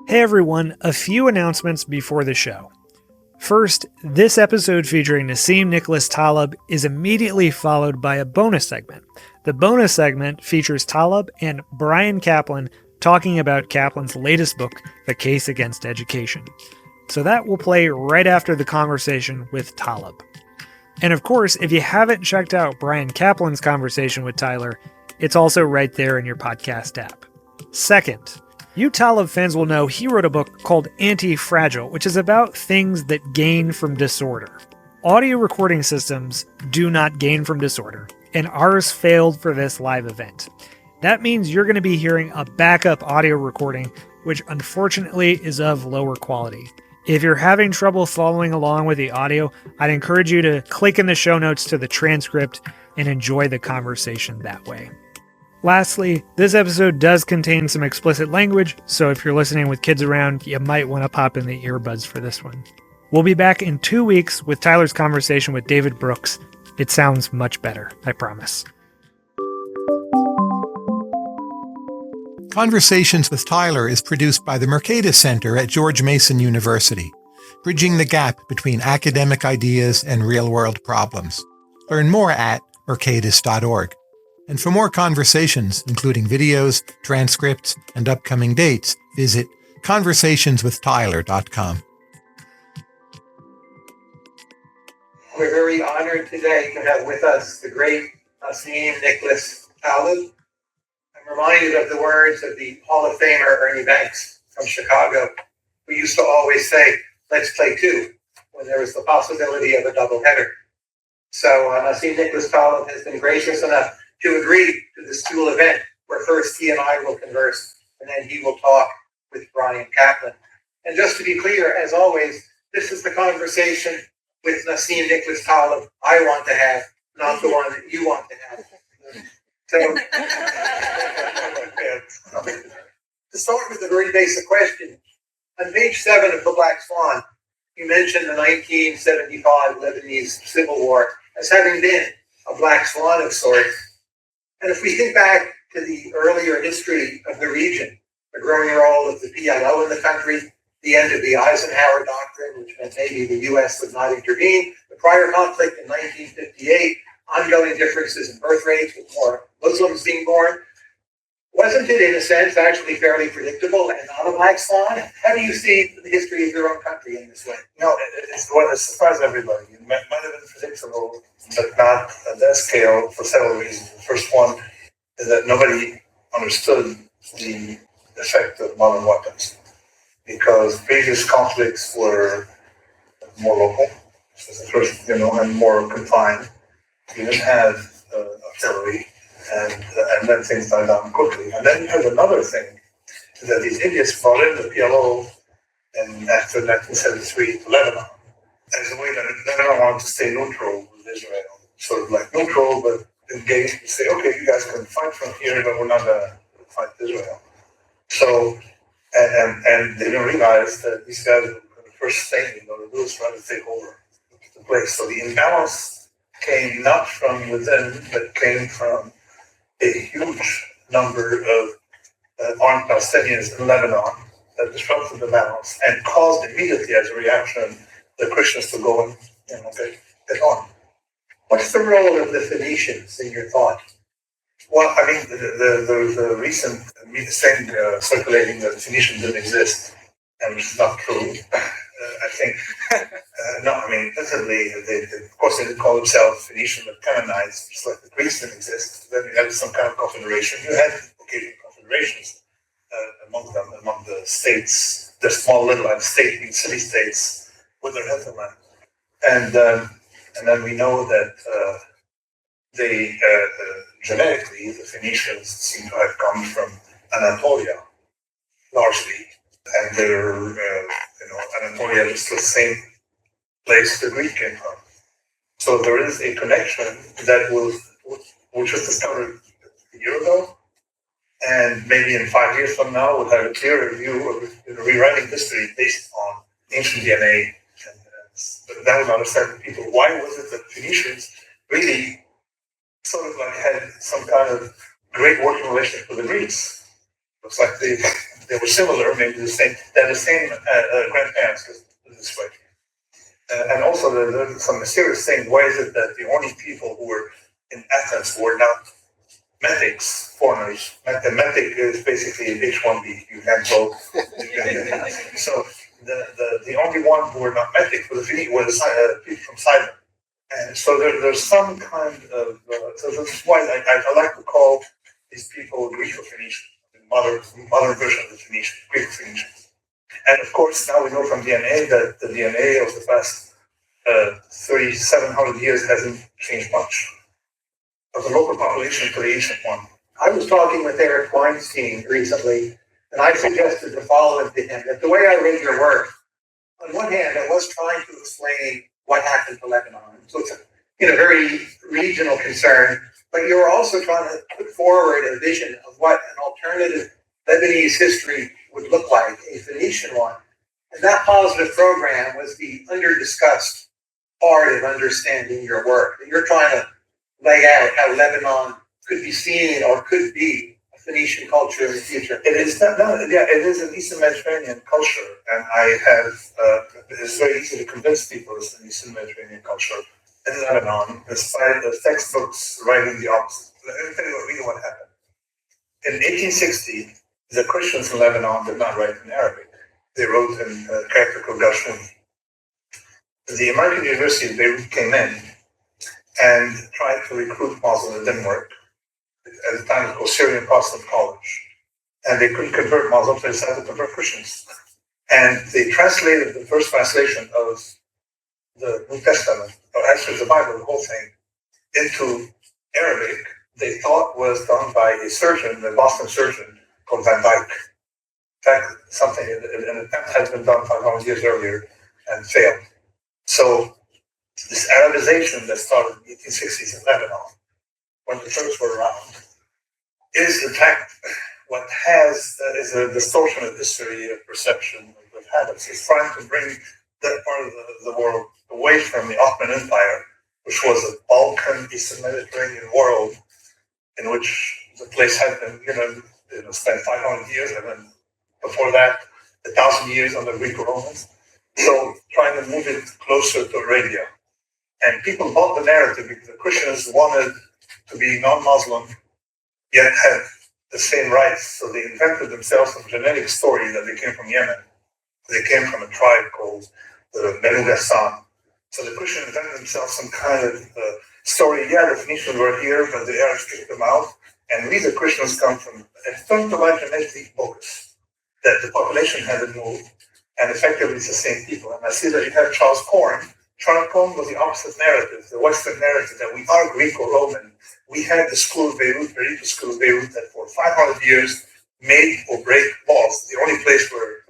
Hey everyone, a few announcements before the show. First, this episode featuring Nassim Taleb is immediately followed by a bonus segment. The bonus segment features Taleb and Bryan Caplan talking about Caplan's latest book, The Case Against Education. So that will play right after the conversation with Taleb. And of course, if you haven't checked out Bryan Caplan's conversation with Tyler, it's also right there in your podcast app. Second, you Taleb fans will know he wrote a book called Anti-Fragile, which is about things that gain from disorder. Audio recording systems do not gain from disorder, and ours failed for this live event. That means you're going to be hearing a backup audio recording, which unfortunately is of lower quality. If you're having trouble following along with the audio, I'd encourage you to click in the show notes to the transcript and enjoy the conversation that way. Lastly, this episode does contain some explicit language, so if you're listening with kids around, you might want to pop in the earbuds for this one. We'll be back in 2 weeks with Tyler's conversation with David Brooks. It sounds much better, I promise. Conversations with Tyler is produced by the Mercatus Center at George Mason University, bridging the gap between academic ideas and real-world problems. Learn more at mercatus.org. And for more conversations, including videos, transcripts, and upcoming dates, visit conversationswithtyler.com. We're very honored today to have with us the great Nassim Taleb. I'm reminded of the words of the Hall of Famer Ernie Banks from Chicago, who used to always say, "Let's play two," when there was the possibility of a doubleheader. So Nassim Taleb has been gracious enough to agree to this dual event, where first he and I will converse, and then he will talk with Bryan Kaplan. And just to be clear, as always, this is the conversation with Nassim Taleb I want to have, not the one that you want to have. So, to start with a very basic question, on page 7 of The Black Swan, you mentioned the 1975 Lebanese Civil War as having been a black swan of sorts. And if we think back to the earlier history of the region, the growing role of the PLO in the country, the end of the Eisenhower Doctrine, which meant maybe the U.S. would not intervene, the prior conflict in 1958, ongoing differences in birth rates with more Muslims being born, wasn't it, in a sense, actually fairly predictable and not a black swan? How do you see the history of your own country in this way? No, it's one that surprised everybody. It might have been predictable, but not at that scale for several reasons. The first one is that nobody understood the effect of modern weapons, because previous conflicts were more local, and more confined. You didn't have artillery, and then things died down quickly. And then you had another thing, that these idiots brought in the PLO after 1973 to Lebanon, as a way that Lebanon wanted to stay neutral with Israel, sort of like neutral, but engaged to say, okay, you guys can fight from here, but we're not going to fight Israel. So, and they didn't realize that these guys were the first thing they're going to do is try to take over the place. So the imbalance came not from within, but came from a huge number of armed Palestinians in Lebanon that disrupted the balance and caused immediately, as a reaction, the Christians to go and get on. What's the role of the Phoenicians in your thought? Well, I mean, the recent thing circulating that Phoenicians didn't exist, and which is not true. I think, definitely, of course, they didn't call themselves Phoenician, but Canaanites, just like the Greeks didn't exist. Then you had some kind of confederation. You had occasional confederations among the states, the small little state, city states with their hinterland. And then we know that they genetically, the Phoenicians seem to have come from Anatolia, largely, and they're Anatolia is the same place the Greek came from. So there is a connection which was discovered a year ago, and maybe in 5 years from now we'll have a clearer view of rewriting history based on ancient DNA. But that will understand people. Why was it that Phoenicians really sort of like had some kind of great working relationship with the Greeks? Looks like they they were similar, maybe the same. They had the same grandparents, this way. And also, there's some mysterious thing. Why is it that the only people who were in Athens were not metics, foreigners? The metic is basically an H-1B. You can't vote. So the only one who were not metic were the people from Sidon. And so there's some kind of, so that's why I like to call these people Greco-Phoenician, the modern version of the Phoenician, Greco-Phoenician. And of course, now we know from DNA that the DNA of the past 3,700 years hasn't changed much. Of the local population to the ancient one. I was talking with Eric Weinstein recently, and I suggested the following to him, that the way I read your work, on one hand, I was trying to explain what happened to Lebanon. So it's a very regional concern, but you were also trying to put forward a vision of what an alternative Lebanese history would look like, a Phoenician one. And that positive program was the under-discussed part of understanding your work. You're trying to lay out how Lebanon could be seen or could be a Phoenician culture in the future. It is it is an Eastern Mediterranean culture, and I have. It's very easy to convince people it's an Eastern Mediterranean culture in Lebanon, despite the textbooks writing the opposite. Let me tell you really what happened. In 1860, the Christians in Lebanon did not write in Arabic. They wrote in a character called Gashuni. The American University of Beirut came in and tried to recruit Muslims. It didn't work. At the time, it was called Syrian Protestant College. And they couldn't convert Muslims, they decided to convert Christians. And they translated the first translation of the New Testament, or actually the Bible, the whole thing, into Arabic. They thought was done by a surgeon, a Boston surgeon called Van Dyck. In fact, an attempt had been done 500 years earlier and failed. So this Arabization that started in the 1860s in Lebanon, when the Turks were around, is in fact what is a distortion of history, of perception, of habits. It's trying to bring that part of the world away from the Ottoman Empire, which was a Balkan, Eastern Mediterranean world, in which the place had been, spent 500 years, and then before that, 1,000 years under Greek Romans. So trying to move it closer to Arabia. And people bought the narrative because the Christians wanted to be non-Muslim, yet had the same rights. So they invented themselves some genetic story that they came from Yemen. They came from a tribe called the Benu Ghassan. So the Christians invented themselves some kind of story. Yeah, the Phoenicians were here, but the Arabs kicked them out. And we, the Christians, come from, it turned to like genetic bogus, that the population hadn't moved, and effectively it's the same people. And I see that you have Charles Corn. Charles Corn was the opposite narrative, the Western narrative, that we are Greco-Roman. We had the school of Beirut, the religious school of Beirut, that for 500 years made or break laws. The only place where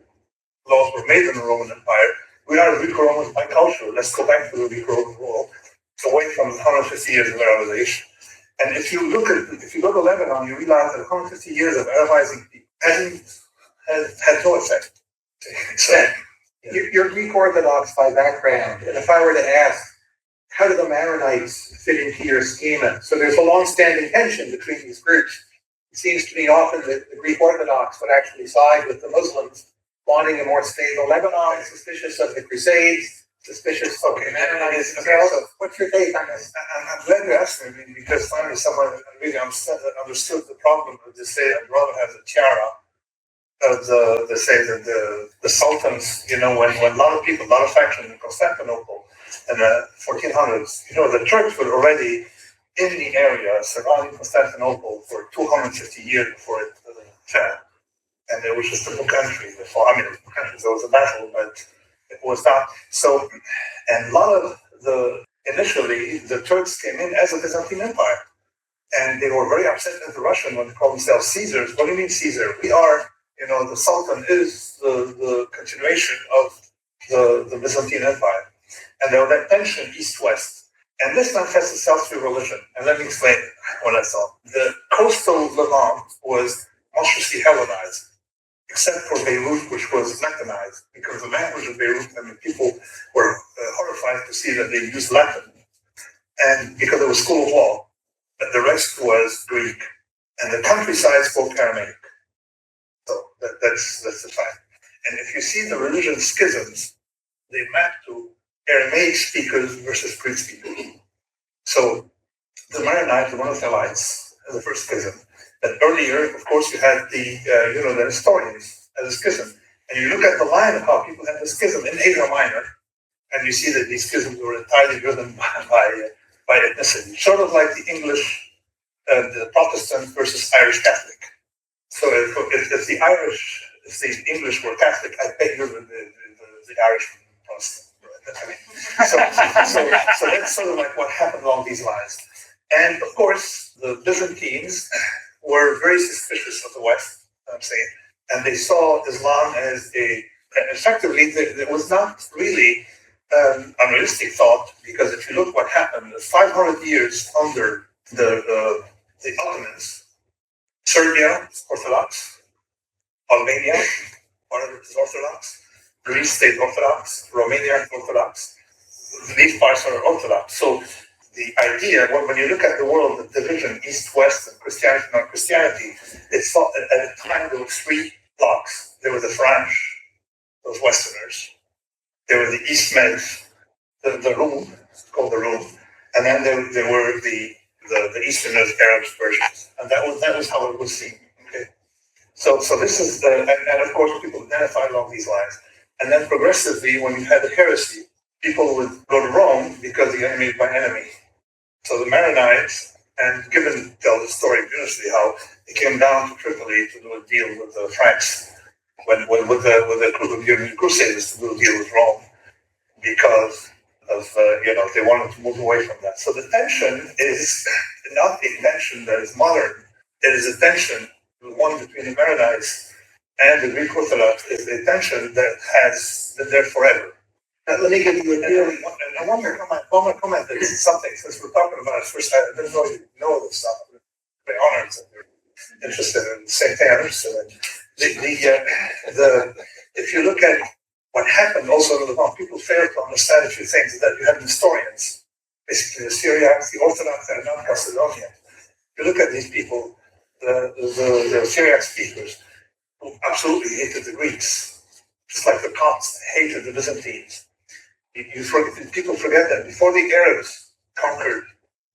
laws were made in the Roman Empire. We are Greco-Romans by culture. Let's go back to the Greco-Roman world, away from 150 years of Arabization. And if you go to Lebanon, you realize that 150 years of Arabizing people had no effect. So, You're Greek Orthodox by background, and if I were to ask, how do the Maronites fit into your schema? So there's a long-standing tension between these groups. It seems to me often that the Greek Orthodox would actually side with the Muslims, wanting a more stable Lebanon, suspicious of the Crusades, suspicious of the Maronites themselves. So what's your take on this? I'm glad you asked me, because finally someone really understood the problem of this. Say I'd rather have the tiara of they say that the sultans, when a lot of factions in Constantinople in the 1400s, the Turks were already in the area surrounding Constantinople for 250 years before it fell. And it was just a country before. There was a battle, but it was not. So, and a lot of initially, the Turks came in as a Byzantine Empire. And they were very upset at the Russian when they called themselves Caesars. What do you mean Caesar? We are, the Sultan is the continuation of the Byzantine Empire. And there was that tension east-west. And this manifests itself through religion. And let me explain what I saw. The coastal Levant was monstrously Hellenized, except for Beirut, which was Latinized, because the language of Beirut, people were horrified to see that they used Latin, and because it was school of law, but the rest was Greek, and the countryside spoke Aramaic. So That's the fact. And if you see the religion schisms, they map to Aramaic speakers versus Greek speakers. So the Maronites, the Monothelites, as the first schism. That earlier, of course, you had the historians as a schism. And you look at the line of how people had the schism in Asia Minor, and you see that these schisms were entirely driven by ethnicity, sort of like the English, the Protestant versus Irish Catholic. So if the English were Catholic, I bet you're the Irish Protestant. So that's sort of like what happened along these lines. And of course, the Byzantines were very suspicious of the West, I'm saying, and they saw Islam as effectively, there was not really unrealistic thought, because if you look what happened, 500 years under the Ottomans, Serbia is Orthodox, Albania, Orthodox, Greece stayed Orthodox, Romania Orthodox. These parts are Orthodox. So the idea, when you look at the world, the division East-West and Christianity, non-Christianity, it's thought at the time there were three blocks. There were the French, those Westerners. There were the East-Med, the Rum, it's called the Rum, and then there were the Easterners, Arabs, Persians, and that was how it was seen. Okay, so this is and of course people identified along these lines, and then progressively, when you had the heresy, people would go to Rome because the enemy is my enemy. So the Maronites, and Gibbon tells the story beautifully how they came down to Tripoli to do a deal with the Franks, with a group of Crusaders to do a deal with Rome, because of they wanted to move away from that. So the tension is not a tension that is modern. It is a tension, the one between the Maronites and the Greek Orthodox is a tension that has been there forever. Let me give you a theory. And I want to comment that something, since we're talking about it first, I didn't know you know this stuff. I'm very honored that you're interested in the same thing I'm interested in. If you look at what happened also in Levant, people fail to understand a few things, that you have historians, basically the Syriacs, the Orthodox, and non-Macedonian. If you look at these people, the Syriac speakers, who absolutely hated the Greeks, just like the Copts hated the Byzantines. People forget that before the Arabs conquered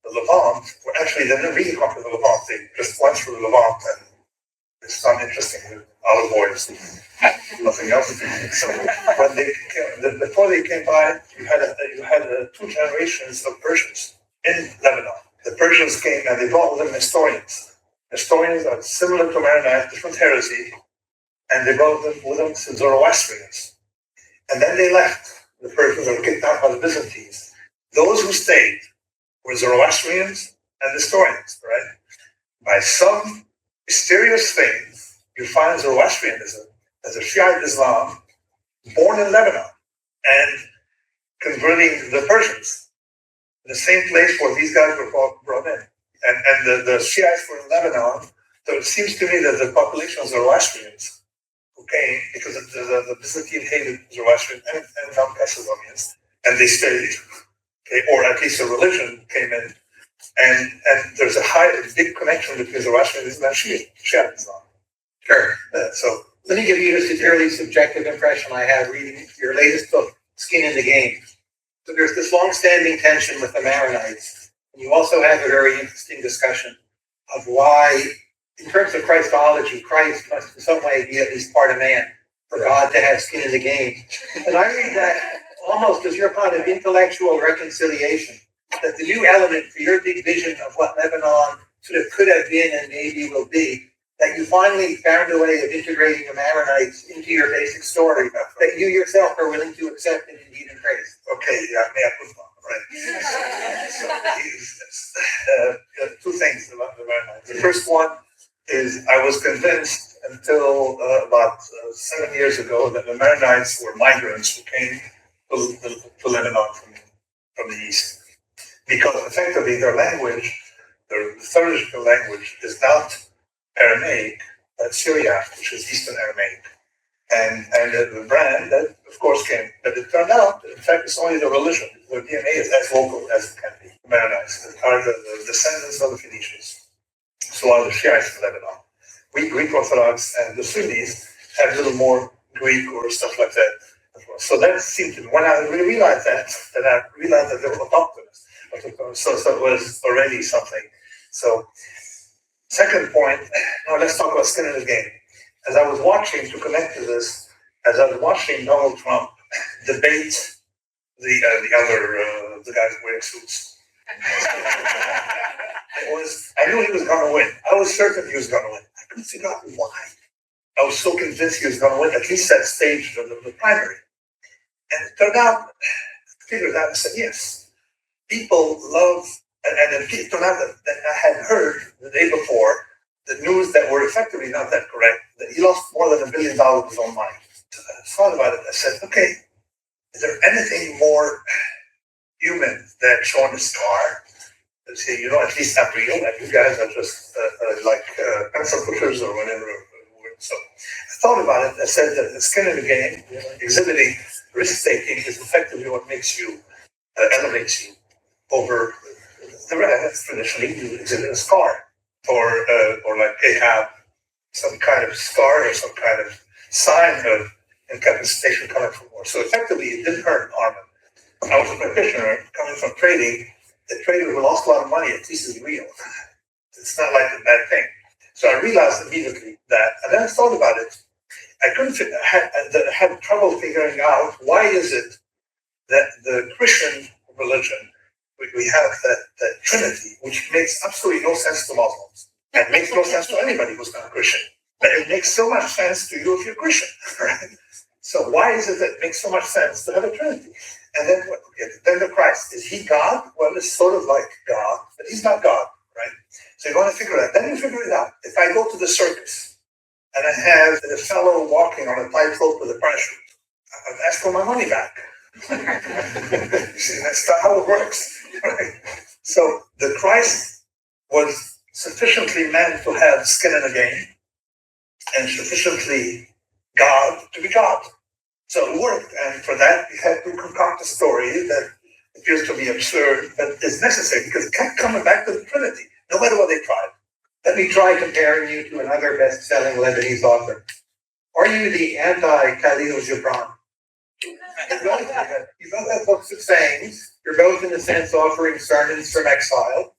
the Levant, well, actually they didn't really conquer the Levant, they just went through the Levant, and it's not interesting with olive oils and nothing else. So when before they came by, you had 2 generations of Persians in Lebanon. The Persians came and they brought with them Nestorians. Nestorians are similar to Maronites, different heresy, and they brought with them some Zoroastrians. And then they left. The Persians were kicked out by the Byzantines. Those who stayed were Zoroastrians and Nestorians, right? By some mysterious thing, you find Zoroastrianism as a Shiite Islam born in Lebanon and converting the Persians in the same place where these guys were brought in. And the Shiites were in Lebanon, so it seems to me that the population of Zoroastrians who came, because the Byzantine hated Zoroastrian and non-Macedonians, and they stayed, okay, or at least a religion came in, and there's a big connection between Zoroastrianism and Shiite Islam. Sure. So let me give you just a purely subjective impression I have reading your latest book, Skin in the Game. So there's this long-standing tension with the Maronites. And you also have a very interesting discussion of why, in terms of Christology, Christ must in some way be at least part of man for God to have skin in the game. And I read that almost as your kind of intellectual reconciliation, that the new element for your big vision of what Lebanon sort of could have been and maybe will be, that you finally found a way of integrating the Maronites into your basic story that you yourself are willing to accept and indeed embrace. Okay, yeah, may I put on, right? So, 2 things about the Maronites. The first one is I was convinced until about 7 years ago that the Maronites were migrants who came to Lebanon from the east. Because effectively their language, their liturgical language is not Aramaic, but Syriac, which is Eastern Aramaic. And the brand that, of course, came. But it turned out, in fact, it's only the religion. Their DNA is as local as it can be. Maronites are the descendants of the Phoenicians. So are the Shiites in Lebanon. we Greek Orthodox and the Sunnis have a little more Greek or stuff like that. So that seemed to me, when I realized that they were autochthonous. So it was already something. So, second point, now let's talk about skin in the game. As I was watching, to connect to this, as I was watching Donald Trump debate the guys wearing suits. I knew he was going to win. I was certain he was going to win. I couldn't figure out why. I was so convinced he was going to win, at least that stage of the primary. And it turned out, I figured out and said, yes, people love, and it turned out that I had heard the day before the news that were effectively not that correct, that he lost more than $1 billion of his own money. So I thought about it. I said, okay, is there anything more human than showing a scar? And say, at least I'm real, and you guys are just like pencil pushers or whatever. So I thought about it. I said that the skin in the game, exhibiting risk-taking, is effectively what makes you, elevates you over the rest. Traditionally, you exhibit a scar, or like Ahab, some kind of scar or some kind of sign of incapacitation coming from war. So effectively, it didn't hurt Armin. I was a practitioner coming from trading. The trader who lost a lot of money, at least is real. It's not like a bad thing. So I realized immediately that, and then I thought about it. I had trouble figuring out why is it that the Christian religion, we have that Trinity, which makes absolutely no sense to Muslims, and makes no sense to anybody who's not Christian. But it makes so much sense to you if you're Christian, right? So why is it that it makes so much sense to have a Trinity? And then the Christ, is he God? Well, it's sort of like God, but he's not God, right? So you want to figure it out. Then you figure it out. If I go to the circus and I have a fellow walking on a tightrope with a parachute, I'd ask for my money back. See, that's not how it works, right? So the Christ was sufficiently meant to have skin in the game and sufficiently God to be God. So it worked, and for that, we had to concoct a story that appears to be absurd, but is necessary because it kept coming back to the Trinity, no matter what they tried. Let me try comparing you to another best-selling Lebanese author. Are you the anti-Khalil Gibran? You both have books of sayings. You're both, in a sense, offering sermons from exile.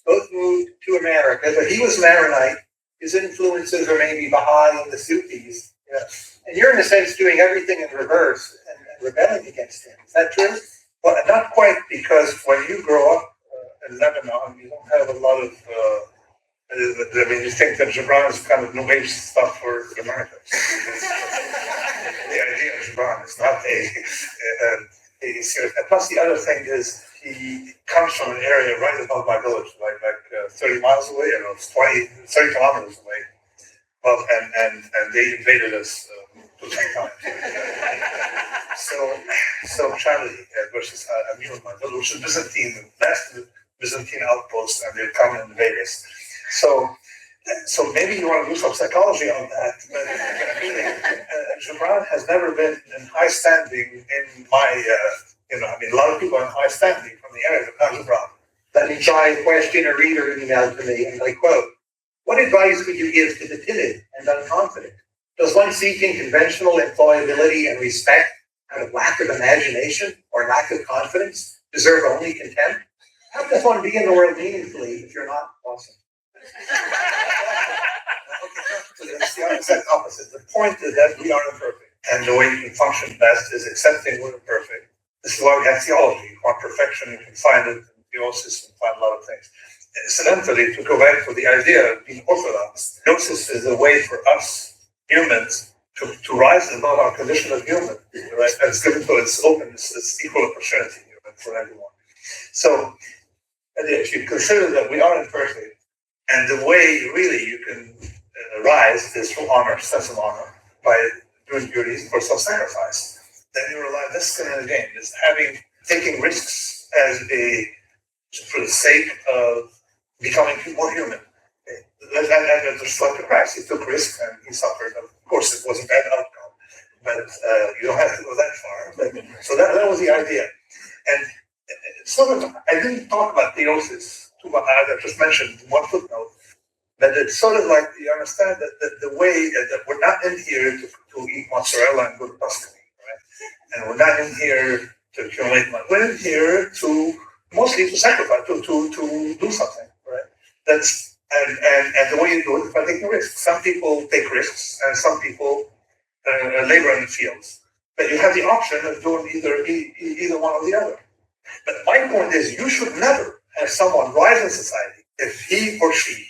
Both moved to America, but he was Maronite. His influences are maybe Baha'i and the Sufis. Yeah. And you're, in a sense, doing everything in reverse and rebelling against him. Is that true? Well, not quite, because when you grow up in Lebanon, you don't have a lot of. You think that Gibran is kind of new age stuff for Americans. The idea of Gibran is not a serious. Plus, the other thing is he comes from an area right above my village, like 30 miles away, 30 kilometers away. Well, and they invaded us 2-3 times. So Charlie versus Amir, my village, which is Byzantine, the last Byzantine outpost, and they've come and invaded us. So maybe you want to do some psychology on that. But Gibran has never been in high standing in my, a lot of people are in high standing from the area, but not Gibran. Let me try a question a reader emailed to me, and I quote, "What advice would you give to the timid and unconfident? Does one seeking conventional employability and respect out of lack of imagination or lack of confidence deserve only contempt? How does one begin the world meaningfully if you're not awesome?" It's the exact opposite. The point is that we are imperfect, and the way you can function best is accepting we're imperfect. This is why we have theology. You want perfection, you can find it in theosis, you can find a lot of things. Incidentally, to go back to the idea of being orthodox, theosis is a way for us humans to rise above our condition of human, right? And it's given to it's open, it's equal opportunity for everyone. So, if you consider that we are imperfect, and the way really you can rise is through honor, sense of honor, by doing duties for self-sacrifice. Then you realize this skin in the game is taking risks for the sake of becoming more human. And just like the Christ, he took risks and he suffered. Of course, it was a bad outcome, but you don't have to go that far. So that was the idea. And sort of, I didn't talk about theosis too much. I just mentioned one footnote But it's sort of like you understand that the way that we're not in here to eat mozzarella and go to Tuscany, right? And we're not in here to accumulate money. We're in here to mostly to sacrifice, to do something, right? That's and the way you do it is by taking risks. Some people take risks, and some people labor in the fields. But you have the option of doing either one or the other. But my point is, you should never have someone rise in society if he or she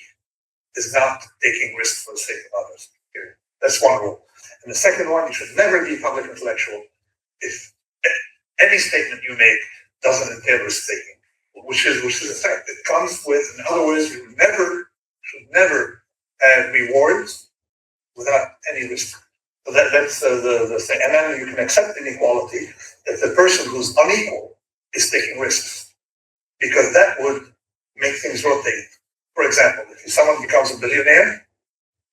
is not taking risks for the sake of others. Period. That's one rule. And the second one, you should never be public intellectual if any statement you make doesn't entail risk taking, which is a fact. It comes with, in other words, you should never have rewards without any risk. So that's the thing. And then you can accept inequality if the person who's unequal is taking risks, because that would make things rotate. For example, if someone becomes a billionaire,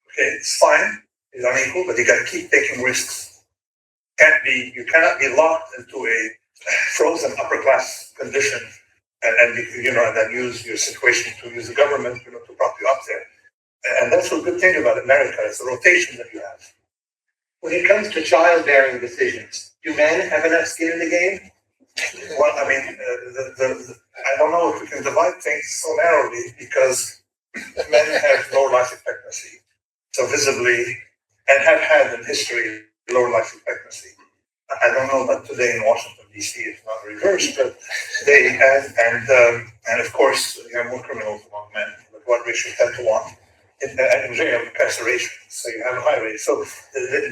okay, it's fine, he's unequal, but you got to keep taking risks. You cannot be locked into a frozen upper class condition and then use your situation to use the government, to prop you up there. And that's the good thing about America, it's the rotation that you have. When it comes to childbearing decisions, do men have enough skin in the game? Well, I mean, I don't know if we can divide things so narrowly, because men have lower life expectancy, so visibly, and have had in history lower life expectancy. I don't know about today in Washington D.C. It's not reversed, but they and of course you have more criminals among men. But what ratio 10-1 in jail incarceration, so you have a high rate. So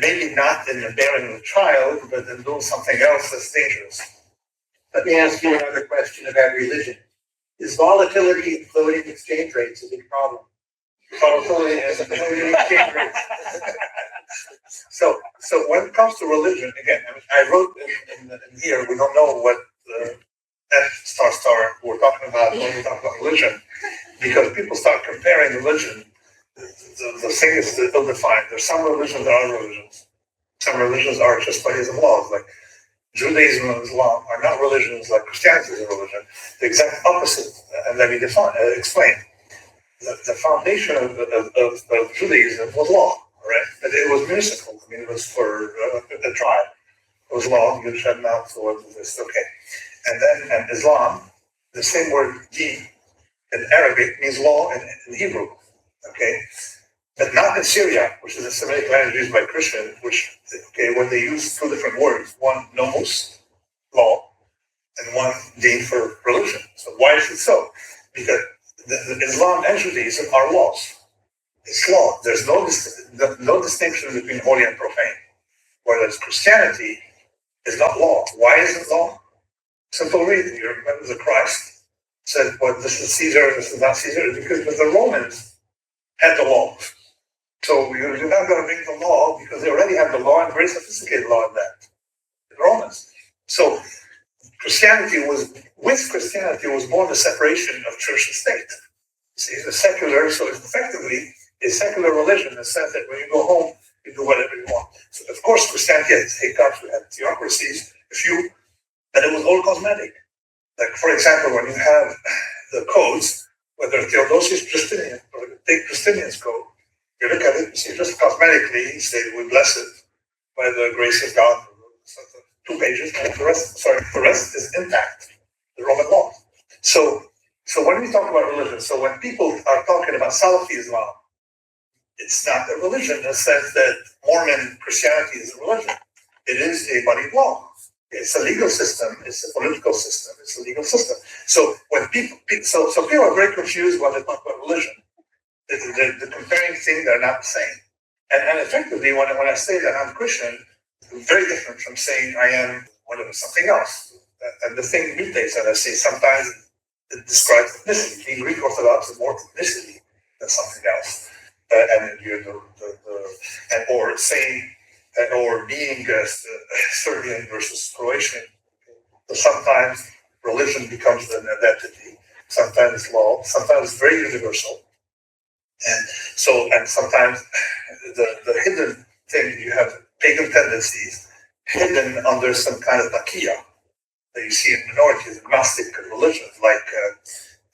maybe not in the bearing of a child, but in doing something else that's dangerous. Let me ask you another question about religion. Is volatility in floating exchange rates a big problem? Volatility and floating exchange rates. So when it comes to religion, again, I wrote in here, we don't know what F** we're talking about when we talk about religion, because people start comparing religion. The thing is ill-defined. There's some religions that are religions. Some religions are just bodies of laws, like Judaism and Islam are not religions like Christianity is a religion. The exact opposite, and let me explain. The foundation of Judaism was law, right? But it was municipal. I mean, it was for the tribe. It was law. You should not for this. Okay, and Islam, the same word "din" in Arabic means law in Hebrew. Okay, but not in Syria, which is a Semitic language used by Christians, when they use two different words, one nomos, law, and one din for religion. So why is it so? Because the Islam and Judaism are laws. It's law. There's no distinction between holy and profane. Whereas Christianity is not law. Why isn't law? Simple reason. You remember the Christ said, well, this is Caesar, this is not Caesar, because the Romans had the law. So you're not going to bring the law because they already have the law, and very sophisticated law in that. The Romans. So Christianity was born the separation of church and state. See, the secular, so it's effectively a secular religion in the sense that when you go home, you do whatever you want. So of course, Christianity had hiccups, we had theocracies, but it was all cosmetic. Like, for example, when you have the codes, whether Theodosius Justinian or take Justinian's code, you look at it, you see just cosmetically, he said, we bless it by the grace of God. 2 pages, and the rest is intact, the Roman law. So when we talk about religion, so when people are talking about Salafi Islam, it's not a religion in the sense that Mormon Christianity is a religion. It is a body of law. It's a legal system. It's a political system. It's a legal system. So when people are very confused when they talk about religion. The comparing things are not the same. And effectively, when I say that I'm Christian, it's very different from saying I am whatever something else. And the thing mutates, and I say sometimes it describes ethnicity. Being Greek Orthodox is more ethnicity than something else. Or being Serbian versus Croatian. So sometimes religion becomes an identity, sometimes law, sometimes very universal. And sometimes the hidden thing, you have pagan tendencies hidden under some kind of takia that you see in minorities, agnostic religions like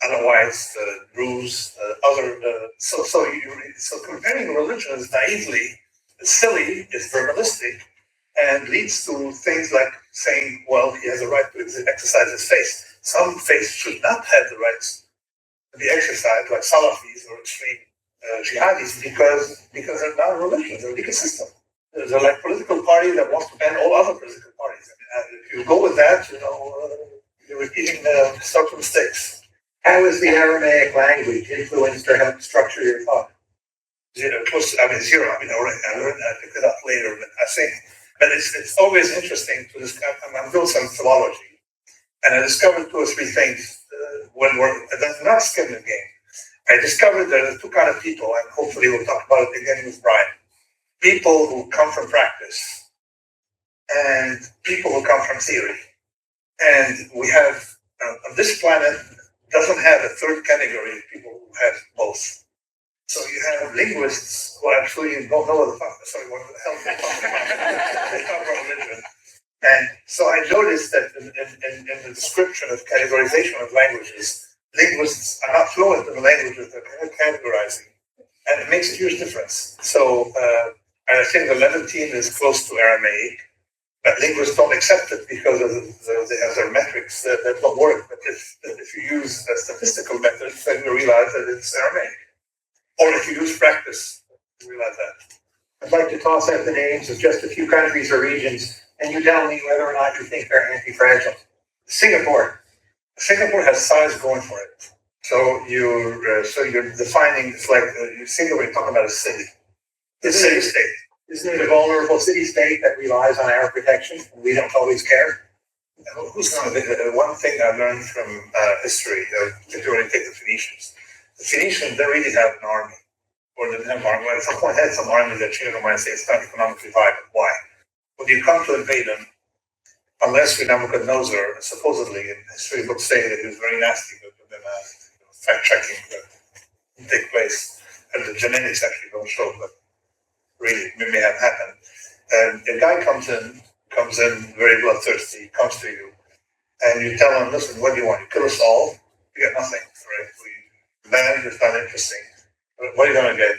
Otherwise, Druze, so comparing religions naively is silly, is verbalistic, and leads to things like saying, well, he has a right to exercise his faith. Some faiths should not have the rights to be exercised, like Salafis or extreme jihadis, because they're not a religion, they're a legal system. They're like political party that wants to ban all other political parties. I mean, if you go with that, you're repeating historical mistakes. How has the Aramaic language influenced or helped structure your thought? Zero. I picked it up later, but I think, but it's always interesting to discover. I'm doing some philology, and I discovered 2 or 3 things that's not skin the game. I discovered there are 2 kind of people, and hopefully we'll talk about it again with Bryan. People who come from practice, and people who come from theory. And we have on this planet doesn't have a third category of people who have both. So you have linguists who actually don't know what the hell they're talking about. They talk about religion. And so I noticed that in the description of categorization of languages, linguists are not fluent in the languages they're categorizing. And it makes a huge difference. So and I think the Levantine is close to Aramaic, but linguists don't accept it because they have their metrics that don't work. But if you use a statistical method, then you realize that it's Aramaic. Or if you use practice, you realize that. I'd like to toss out the names of just a few countries or regions, and you tell me whether or not you think they're anti-fragile. Singapore. Singapore has size going for it. So you're defining, it's like Singapore, you're talking about a city. It's a city-state. Isn't it a vulnerable city-state that relies on our protection, and we don't always care? One thing I learned from history, particularly take the Phoenicians. The Phoenicians, they really have an army, or they didn't have an army. At some point, had some army that changed might say it's not economically viable. Why? When you come to invade them, unless you're Nabucodonosor, supposedly in history books say that he was very nasty, but then fact-checking that didn't take place, and the genetics actually don't show, but really it may have happened. And a guy comes in very bloodthirsty, comes to you, and you tell him, listen, what do you want? You kill us all? You get nothing, right? Then it's not interesting. What are you going to get?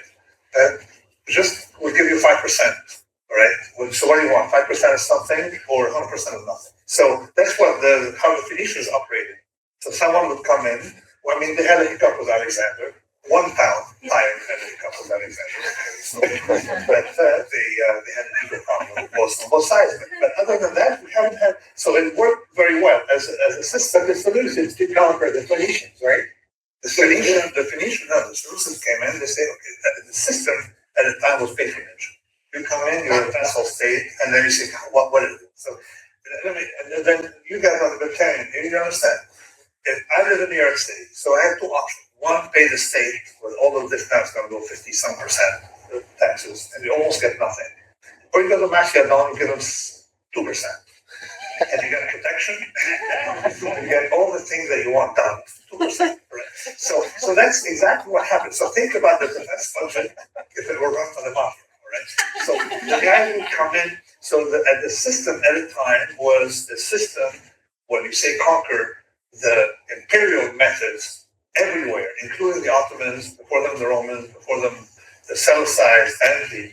We'll give you 5%, all right? So what do you want? 5% of something or 100% of nothing? So that's how the Phoenicians operated. So someone would come in. Well, I mean, they had a hiccup with Alexander. 1 pound higher had a hiccup with Alexander. But they had an ego problem on both sides. But other than that, we haven't had. So it worked very well as a system. The solutions to conquer the Phoenicians, right? The Seleucids came in, they say, okay, the system at the time was patronage. You come in, you're a vassal state, and then you say, what is it? So, and then you guys are the libertarian, and you understand. If I live in New York City, so I have 2 options. One, pay the state with all of this, now it's going to go 50-some% taxes, and you almost get nothing. Or you go to Macedon and give them 2%. And you get protection, you get all the things that you want done, 2%. Right? So that's exactly what happened. So think about the defense budget if it were run by the mafia. Right? So the guy would come in. So the system at the time was the system, when you say conquer, the imperial methods everywhere, including the Ottomans, before them the Romans, before them the Seleucids, and the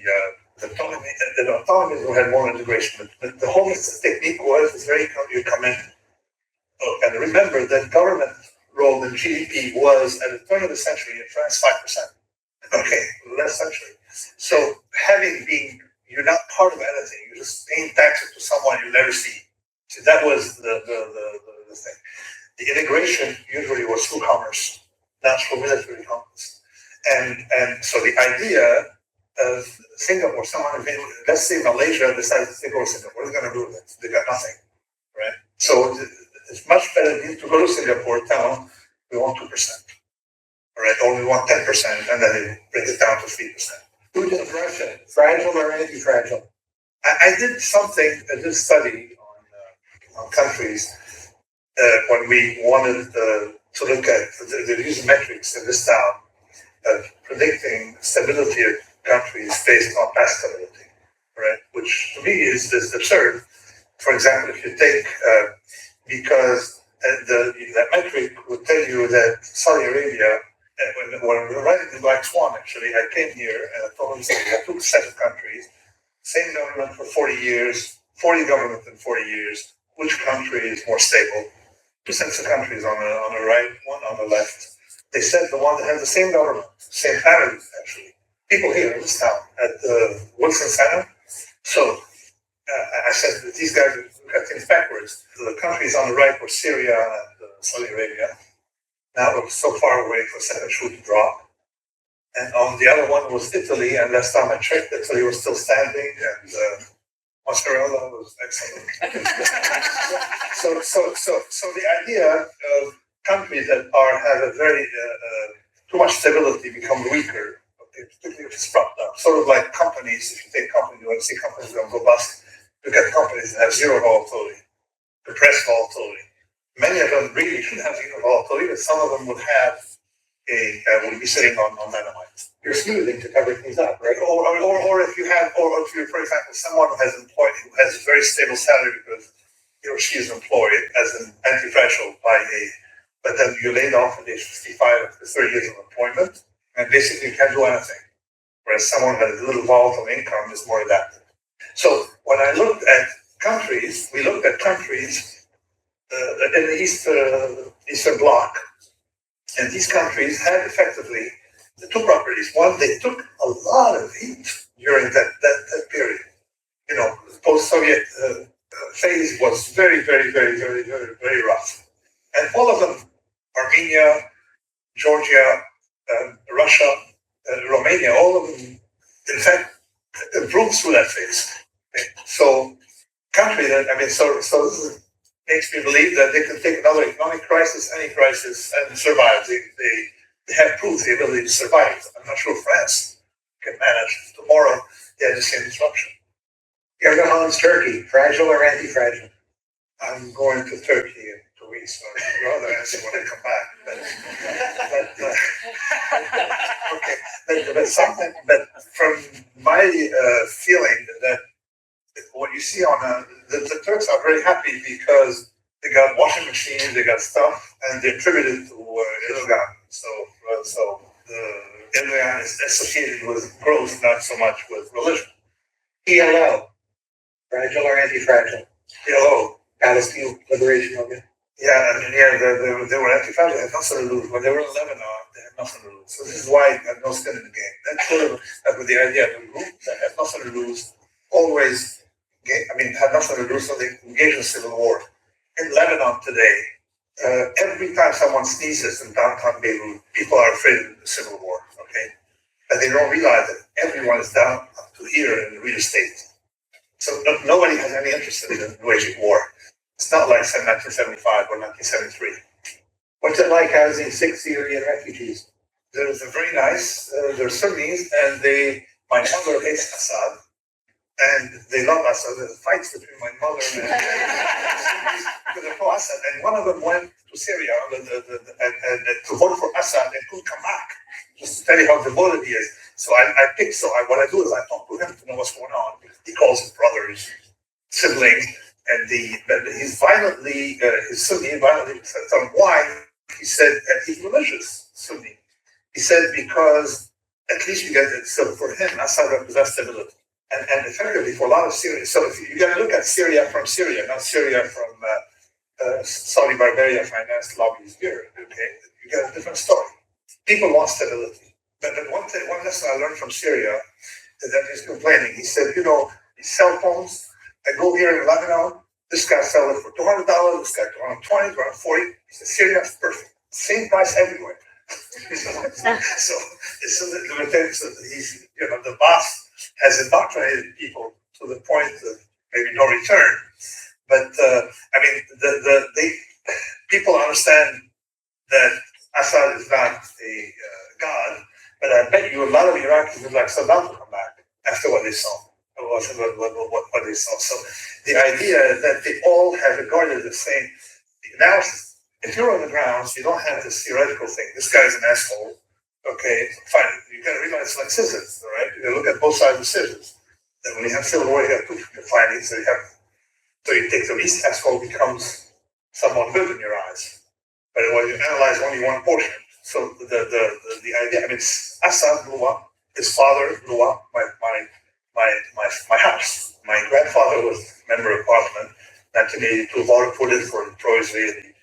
Ottomans who had more integration. But the whole technique was you come in. Oh, and remember that government role in GDP was at the turn of the century in France 5%. Okay, last century. So you're not part of anything. You're just paying taxes to someone you never see. So that was the thing. The integration usually was through commerce, not through military conquest. And so the idea of Singapore, let's say Malaysia decides to take over Singapore, what are they going to do with it? They got nothing, right? So it's much better to go to Singapore, tell them we want 2%, all right, or we want 10%, and then they bring it down to 3%. Who did Russia? Fragile or anti-fragile? I did study on countries when we wanted to look at the use metrics in this town of predicting stability of countries based on past stability, right? Which to me is absurd. For example, if you take because And that metric would tell you that Saudi Arabia, when we were writing the Black Swan, actually, I came here and I told him, we have two sets of countries, same government for 40 years, 40 government in 40 years. Which country is more stable? Two sets of countries on the right, one on the left. They said the one that has the same government, same families, actually. People here in this town at the Wilson Center. So I said that these guys look at things backwards. The countries on the right were Syria and Saudi Arabia. Now we're so far away for a second shoe to drop. And on the other one was Italy, and last time I checked, Italy was still standing, and mozzarella was excellent. so the idea of countries that have a very too much stability become weaker, particularly if it's propped up. Sort of like companies. If you take companies, you want to see companies that go bust. Look at companies that have zero volatility, depressed volatility. Many of them really should have zero volatility, but some of them would have would be sitting on dynamite. You're smoothing to cover things up, right? Or if you have, or if you're, for example, someone who has a very stable salary because he or she is employed as an anti-fragile but then you're laid off at age 55 after 30 years of employment, and basically you can't do anything. Whereas someone with a little volatile income is more adaptive. So when I looked at countries, we looked at countries in the Eastern Bloc, and these countries had effectively the two properties. One, they took a lot of heat during that period. You know, the post-Soviet phase was very, very, very, very, very, very rough. And all of them, Armenia, Georgia, Russia, Romania, all of them, in fact, improved through that phase. Okay? So, country that, so this makes me believe that they can take another economic crisis, any crisis, and survive. They have proved the ability to survive. I'm not sure France can manage. Tomorrow, they have the same disruption. Erdogan's Turkey, fragile or anti-fragile? I'm going to Turkey in 2 weeks, so I'd rather answer when I come back. But from my feeling that what you see on the Turks are very happy because they got washing machines, they got stuff, and they attribute it to Erdogan. So the Erdogan is associated with growth, not so much with religion. PLO, fragile or anti-fragile? PLO, Palestine Liberation Movement. Yeah, they were anti-fragile. They had nothing to lose. When they were in Lebanon, they had nothing to lose. So this is why they had no skin in the game. That's sort of with the idea of a group that had nothing to lose, always. Had nothing to do, so they engage in civil war. In Lebanon today, every time someone sneezes in downtown Beirut, people are afraid of the civil war, okay? And they don't realize that everyone is down up to here in the real estate. So nobody has any interest in waging war. It's not like 1975 or 1973. What's it like housing 6 Syrian refugees? They're very nice. They're Sunnis, and my mother hates Assad. And they love Assad. There's fights between my mother and because they're pro-Assad. And one of them went to Syria and to vote for Assad and couldn't come back. Just to tell you how devoted he is. So what I do is I talk to him to know what's going on. He calls his brothers, siblings, and he's violently, his Sunni violently tell him why. He said, and he's religious, Sunni. He said because at least you get it. So for him, Assad represents stability. And effectively, for a lot of Syria, so if you got to look at Syria from Syria, not Syria from Saudi Barbarian financed lobbies here. Okay, you get a different story. People want stability. But one lesson I learned from Syria is that he's complaining. He said, these cell phones, I go here in Lebanon, this guy sell it for $200, this guy $220, $240. He said, Syria is perfect. Same price everywhere. so he's, the boss has indoctrinated people to the point of maybe no return. But people understand that Assad is not a god, but I bet you a lot of Iraqis would like Saddam to come back after what they saw. What they saw. So the idea that they all have regarded the same analysis. If you're on the grounds, you don't have this theoretical thing. This guy's an asshole. Okay, fine. You got to realize it's like scissors, all right? You got to look at both sides of scissors. And when you have civil war, you have two findings. So you take the least asshole becomes somewhat good in your eyes. But when you analyze only one portion, so the idea, I mean, Assad blew up, his father blew up my house. My grandfather was member of parliament, 1982, voted for the pro-Israeli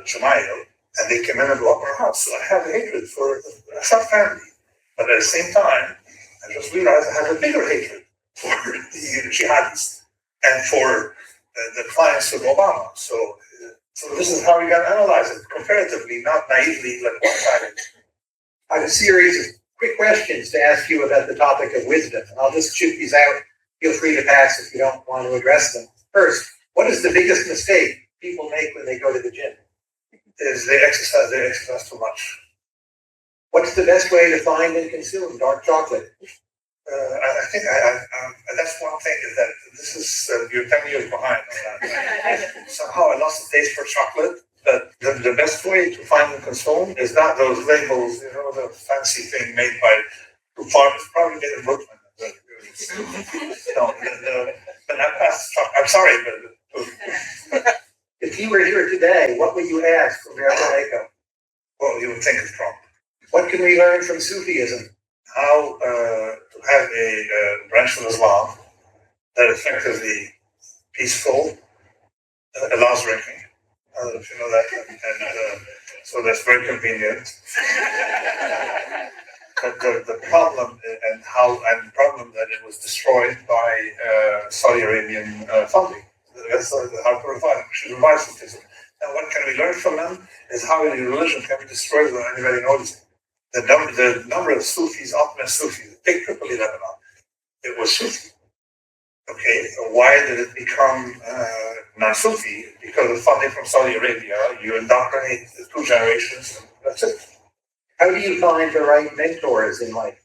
Jamail, and they came in and blew up our house. So I have a hatred for the Assad family. But at the same time, I just realized I have a bigger hatred for the jihadis and for the clients of Obama. So this is how you got to analyze it comparatively, not naively, like one-sided. I have a series of quick questions to ask you about the topic of wisdom. And I'll just shoot these out. Feel free to pass if you don't want to address them. First, what is the biggest mistake people make when they go to the gym? Is they exercise too much. What's the best way to find and consume dark chocolate? I think that's one thing, is that this is, you're 10 years behind on that. Somehow I lost the taste for chocolate, but the best way to find and consume is not those labels, the fancy thing made by two farmers, probably made in Brooklyn. But not past chocolate. I'm sorry, but if you were here today, what would you ask from America? Well, you would think it's Trump. What can we learn from Sufism? How to have a branch of Islam that is effectively peaceful, allows drinking. I don't know if you know that, and so that's very convenient. But the problem and the problem that it was destroyed by Saudi Arabian funding. That's how to revive it. We should revive Sufism. And what can we learn from them is how the religion can be destroyed without anybody noticing. The number of Sufis, ultimate Sufis, take Tripoli, Lebanon, it was Sufi. Okay, why did it become non-Sufi? Because of funding from Saudi Arabia. You indoctrinate 2 generations, and that's it. How do you find the right mentors in life?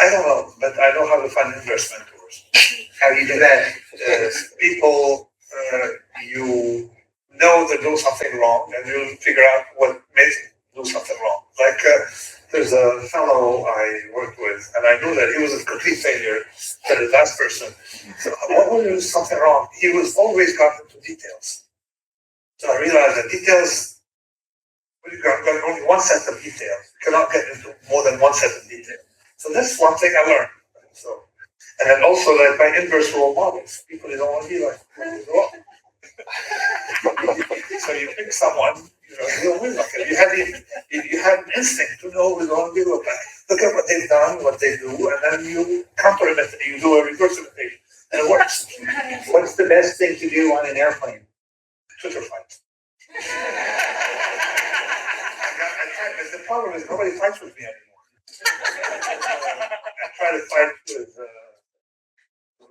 I don't know, but I know how to find inverse mentors. How do you do that? People you know they do something wrong, and you figure out what makes them do something wrong. Like there's a fellow I worked with, and I knew that he was a complete failure, but the last person. So what was there something wrong? He was always got into details. So I realized that details, you got only one set of details. You cannot get into more than one set of details. So that's one thing I learned. So, and then also that by inverse role models, people don't want to be like wrong. So you pick someone, you don't win like it. You have an instinct to know who's going to be look like. Look at what they've done, what they do, and then you counter it. You do a reverse imitation, and it works. What's the best thing to do on an airplane? Twitter fight. The problem is nobody fights with me anymore. I try to fight with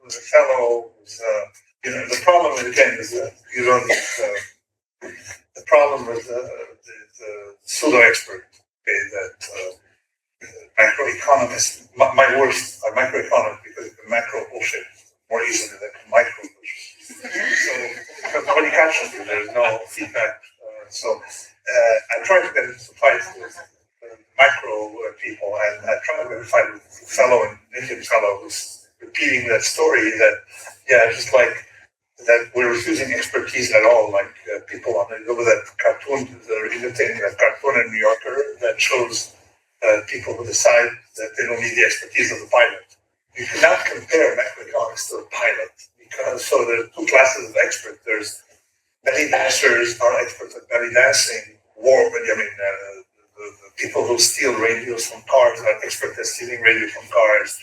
a fellow who's, the problem again is you don't need, the problem with the pseudo-expert, okay, that macroeconomists, my worst are microeconomists because the macro bullshit more easily than micro bullshit. So, because nobody catches you, there's no feedback. I try to get into fights with micro people, and I try to get a fight with a fellow, an Indian fellow, who's repeating that story that, just like that we're refusing expertise at all, like people on that cartoon, they're imitating that cartoon in New Yorker that shows people who decide that they don't need the expertise of the pilot. You cannot compare macroeconomics to a pilot, because so there are 2 classes of experts. There's belly dancers are experts at belly dancing. The people who steal radios from cars are experts at stealing radio from cars.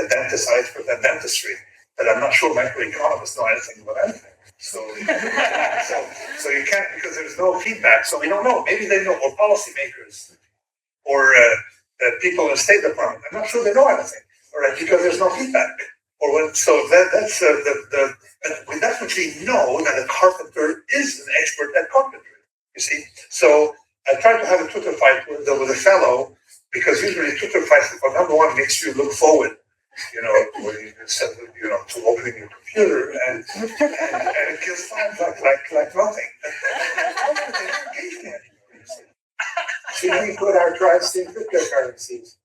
Dentists are experts at dentistry. But I'm not sure macroeconomists know anything about anything. So you can't, because there's no feedback. So we don't know. Maybe they know, or policymakers, or people in the State Department. I'm not sure they know anything, all right, because there's no feedback. We definitely know that a carpenter is an expert at carpentry. You see, so I tried to have a Twitter fight with a fellow, because usually Twitter fights, number one, makes you look forward, to opening your computer, and it kills time like nothing. Should we put our trust in cryptocurrencies?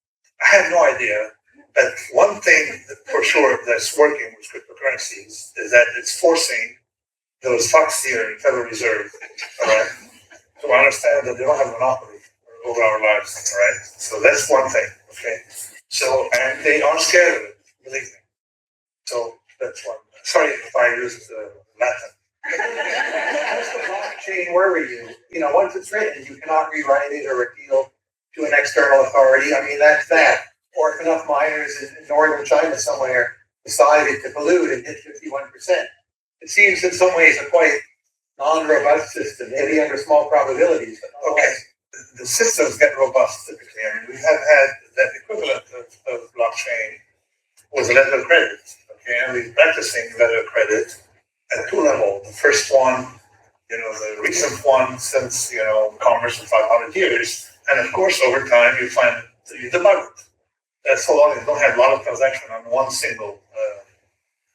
I have no idea. But one thing for sure that's working with cryptocurrencies is that it's forcing those stocks here in Federal Reserve, all right? So I understand that they don't have a monopoly over our lives, all right? So that's one thing, okay? So, and they aren't scared of it, believe me. So that's one. Sorry if I used Latin. Does the blockchain worry you? You know, once it's written, you cannot rewrite it or appeal to an external authority. I mean, that's that. Or if enough miners in northern China somewhere decided to pollute and hit 51%. It seems in some ways a quite non-robust system, maybe under small probabilities. But okay, the systems get robust typically. I mean, we have had that equivalent of blockchain was letter of credit. Okay, and we're practicing letter of credit at two levels. The first one, the recent one since, commerce for 500 years. And of course, over time, you find you debug it. That's so long as you don't have a lot of transaction on one single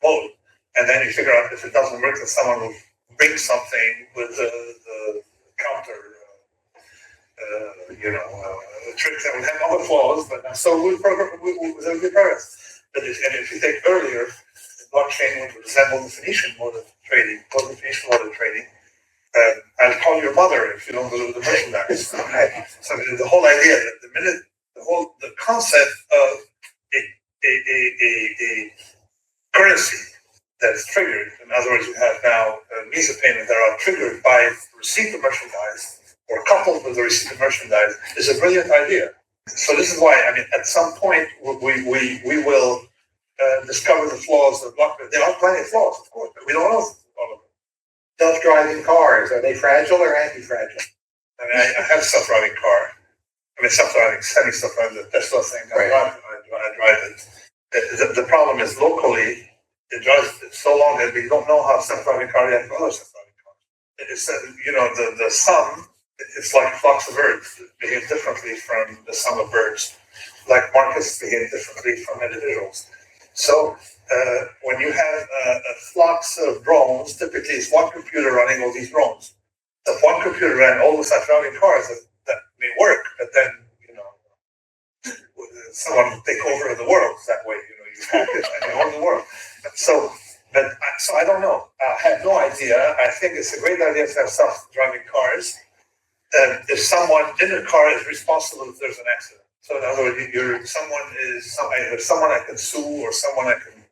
mode. And then you figure out if it doesn't work, that someone will bring something with the counter, trick that would have all the flaws, but so we'll progress. But if you take earlier, the blockchain would resemble the Phoenician mode of trading, I'll call your mother if you don't deliver the merchandise. Okay. So the whole idea that the concept of a currency that's triggered, in other words, you have now means of payment that are triggered by receipt of merchandise or coupled with the receipt of merchandise is a brilliant idea. So this is why, at some point we will discover the flaws of blockchain. There are plenty of flaws, of course, but we don't know all of them. Self-driving cars, are they fragile or anti-fragile? I have a self-driving car. Semi-self-driving, the Tesla thing. Right. I drive it. The problem is locally, it drives so long that we don't know how self-driving car reacts to other self-driving cars. It's the sum. It's like flocks of birds behave differently from the sum of birds, like markets behave differently from individuals. So when you have flocks of drones, typically it's one computer running all these drones. So if one computer ran all the self-driving cars, that may work, but then someone will take over the world that way. You hack it and you own the world. So I don't know. I have no idea. I think it's a great idea to have self-driving cars. If someone in the car is responsible if there's an accident. So in other words, someone I can sue or someone I can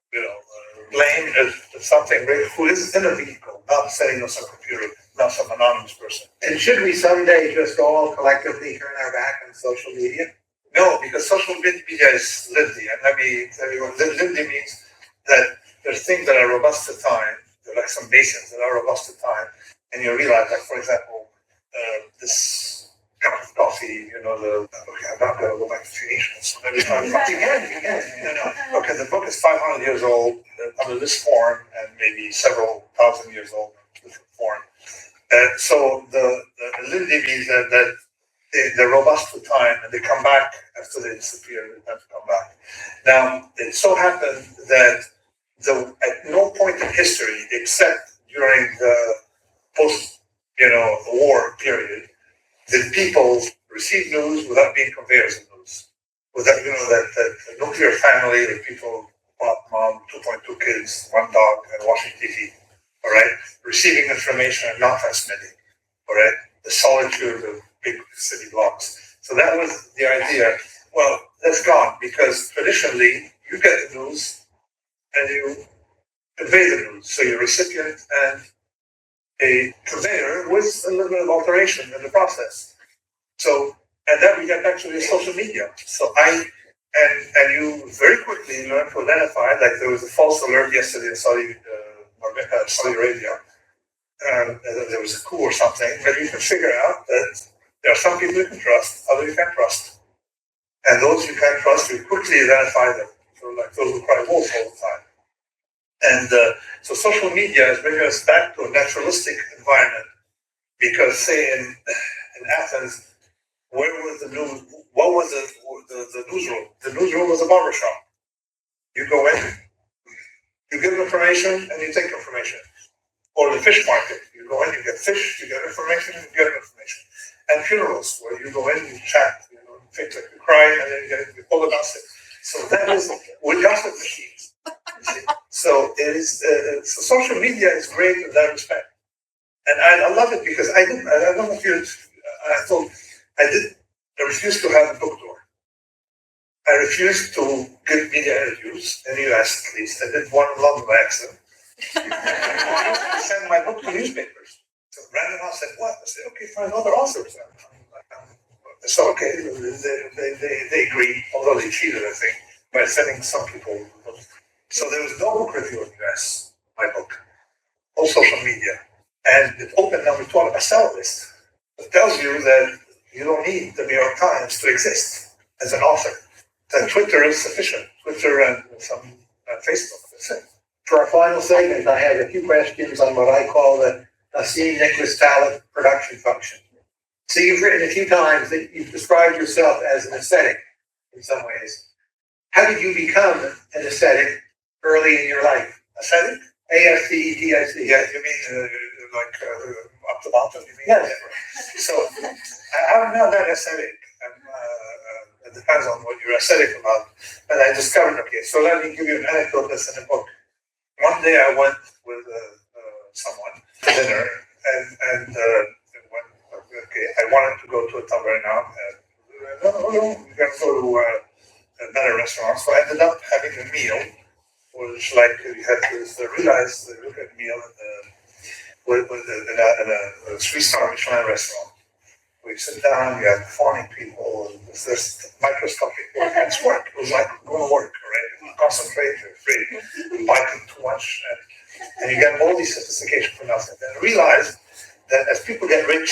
blame if something who is in a vehicle, not saying some computer, not some anonymous person. And should we someday just all collectively turn our back on social media? No, because social media is lively. And let me tell you what lively means, that there's things that are robust to time. There are like some basics that are robust to time. And you realize, like, for example, this cup of coffee, I'm not going to go back to Phoenician. So maybe Okay, the book is 500 years old under this form and maybe several thousand years old in different form. So the validity means that they're robust to time and they come back after they disappear. They tend to come back. Now, it so happened that at no point in history, except during the war period, did people receive news without being conveyors of news. Without, that nuclear family of people, mom, 2.2 kids, one dog, and watching TV, all right? Receiving information and not transmitting, all right? The solitude of big city blocks. So that was the idea. Well, that's gone because traditionally you get the news and you convey the news. So you're a recipient and a conveyor with a little bit of alteration in the process. So, and then we get back to the social media. So and you very quickly learn to identify, like there was a false alert yesterday in Saudi Arabia. There was a coup or something, but you can figure out that there are some people you can trust, others you can't trust. And those you can't trust, you quickly identify them. So like those who cry wolf all the time. And so social media is bringing us back to a naturalistic environment because, say, in Athens, where was the news? What was the newsroom? The newsroom was a barbershop. You go in, you give information, and you take information. Or the fish market. You go in, you get fish, you get information, you get information. And funerals, where you go in, you chat, things like you cry, and then you pull the gossip. So that is with gossip machines. So it is. So social media is great in that respect, and I love it because I don't know if you. I thought I did. I refused to have a book tour. I refused to give media interviews in the US at least. I did one in London by accident. I sent my book to newspapers. So Brandon House said, "What?" I said, "Okay, find other authors." So okay, they agreed, although they cheated, I think, by sending some people. So there was no book review in the US, my book, all social media. And it opened number 2 on a bestseller list. It tells you that you don't need the New York Times to exist as an author. That Twitter is sufficient. Twitter and some Facebook, that's it. For our final segment, I have a few questions on what I call the Nassim Taleb production function. So you've written a few times that you've described yourself as an ascetic in some ways. How did you become an ascetic early in your life? Ascetic? A-S-C-E-T-I-C. Yeah, you mean up the mountain? You mean? Yes. So I'm not that ascetic. It depends on what you're ascetic about. But I discovered, okay, so let me give you an anecdote that's in the book. One day I went with someone to dinner, and went, okay, I wanted to go to a tavern now. No, we're going to go to another restaurant. So I ended up having a meal, which like you had to realize the look at meal in a 3-star Michelin restaurant. We sit down, you have performing people, there's microscopic work, and it's work. It was like going to work, right? You concentrate, you're afraid, you're biting too much, and you get all these sophistication for nothing. And realize that as people get rich,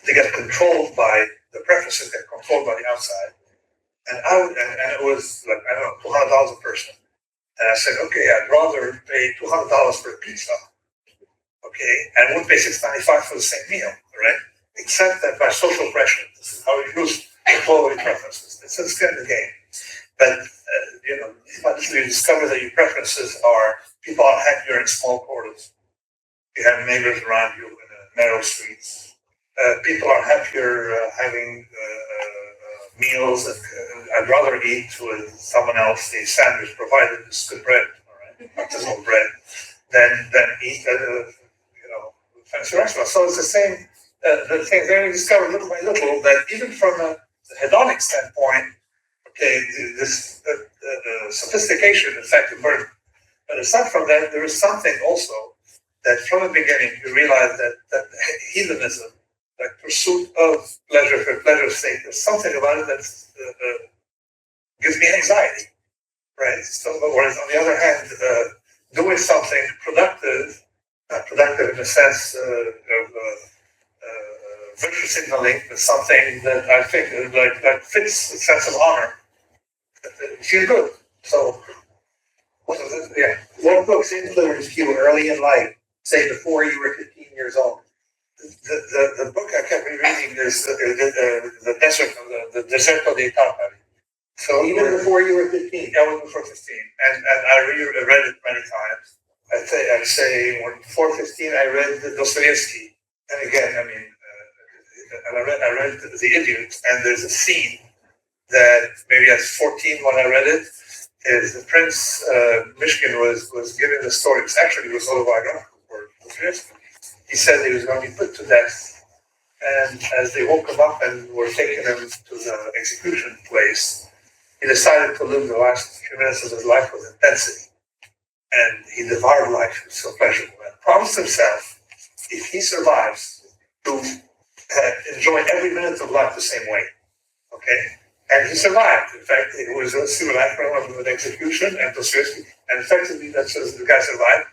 they get controlled by the preferences, get controlled by the outside. And it was like, I don't know, $200 a person. And I said, okay, I'd rather pay $200 for a pizza, okay, and would pay $6.95 for the same meal, right? Except that by social pressure, this is how you use employee preferences. It's a skin in the game. But, eventually you discover that your preferences are, people are happier in small quarters. You have neighbors around you in narrow streets. People are happier having meals. I'd rather eat with someone else a sandwich, provided it's good bread, all right, artisanal bread, than eat at a fancy restaurant. So it's the same. The thing that we discovered little by little that even from a hedonic standpoint, okay, this sophistication, in fact, emerged. But aside from that, there is something also that from the beginning you realize that hedonism, like pursuit of pleasure for pleasure's sake, there's something about it that gives me anxiety, right? So, whereas on the other hand, doing something productive in the sense of virtue signaling is something that I think that fits the sense of honor. It feels good. So, yeah. What books influenced you early in life, say before you were 15 years old? The book I kept rereading is the Deserto di Tartari. So even before you were 15? Yeah, even before 15. And I read it many times. I'd say when before 15 I read Dostoevsky. And again, I mean, and I read The Idiot, and there's a scene that maybe I was 14 when I read it. Is the Prince Mishkin was giving the story. It was autobiographical for Dostoevsky. He said he was going to be put to death, and as they woke him up and were taking him to the execution place, he decided to live the last few minutes of his life with intensity, and he devoured life. It was so pleasurable, and promised himself, if he survives, to enjoy every minute of life the same way. Okay, and he survived. In fact, it was a simulacrum of an execution, and effectively that says the guy survived.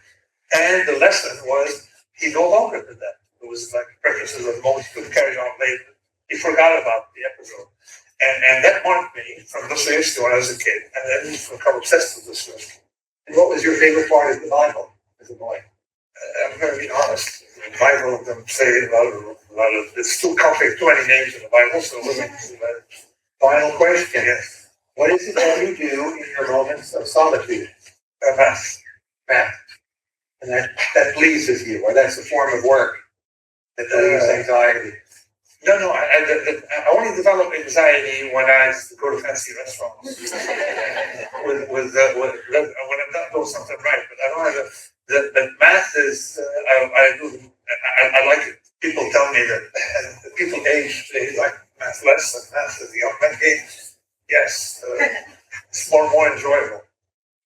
And the lesson was he no longer did that. It was like preferences of moment he could carry on later. He forgot about the episode. And that marked me from Dostoevsky when I was a kid, and then became obsessed with Dostoevsky. And what was your favorite part of the Bible as a boy? I'm going to be honest. The Bible of them say a lot of it's too complicated, too many names in the Bible, so Final question. Yes. What is it that you do in your moments of solitude? Math. Math. And that pleases you, or that's a form of work that relieves anxiety. No, I only develop anxiety when I go to fancy restaurants when I'm not doing something right. But I don't have the math is I like it. People tell me that people age they like math less, and math is the young man game. Yes, it's more enjoyable.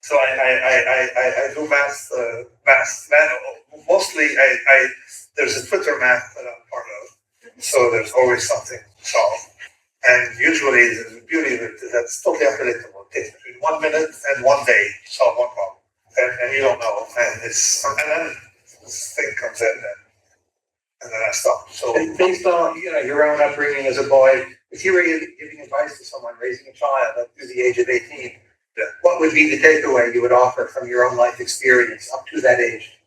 So I do math. Mostly there's a Twitter math that I'm part of. So there's always something to solve. And usually the beauty of it is that's totally unpredictable. It takes between 1 minute and 1 day to solve one problem. And you don't know. And then this thing comes in and then I stop. So based on your own upbringing as a boy, if you were giving advice to someone raising a child up to the age of 18, what would be the takeaway you would offer from your own life experience up to that age?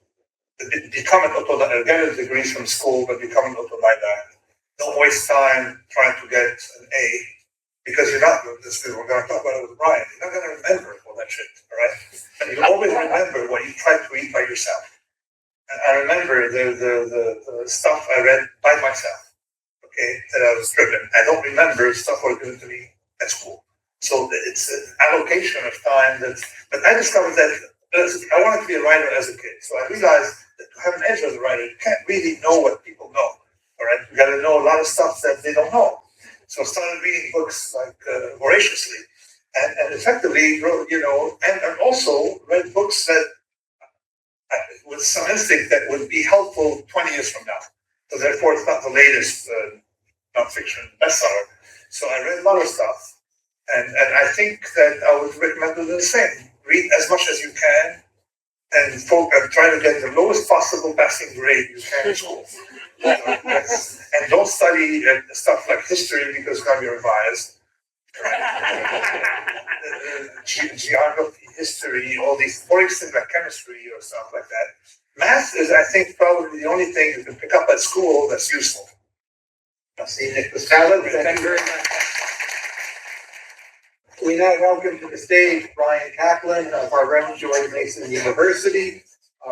Become an autodidact. Get a degree from school, but become an autodidact. Don't waste time trying to get an A because you're not. This is we're going to talk about it with Bryan. You're not going to remember all that shit, all right? And you always remember what you tried to read by yourself. And I remember the stuff I read by myself. Okay, that I was driven. I don't remember stuff that was given to me at school. So it's an allocation of time. But I discovered that I wanted to be a writer as a kid. So I realized that to have an edge as a writer, you can't really know what people know. All right, you got to know a lot of stuff that they don't know. So I started reading books like voraciously, and effectively, and also read books that with some instinct that would be helpful 20 years from now. So therefore, it's not the latest nonfiction bestseller. So I read a lot of stuff, and I think that I would recommend doing the same. Read as much as you can, and try to get the lowest possible passing grade you can in school. And don't study stuff like history because it's going to be revised. Geography, history, all these boring things like chemistry or stuff like that. Math is, I think, probably the only thing you can pick up at school that's useful. Nassim Taleb, thank you very much. We now welcome to the stage Bryan Caplan of our own George Mason University.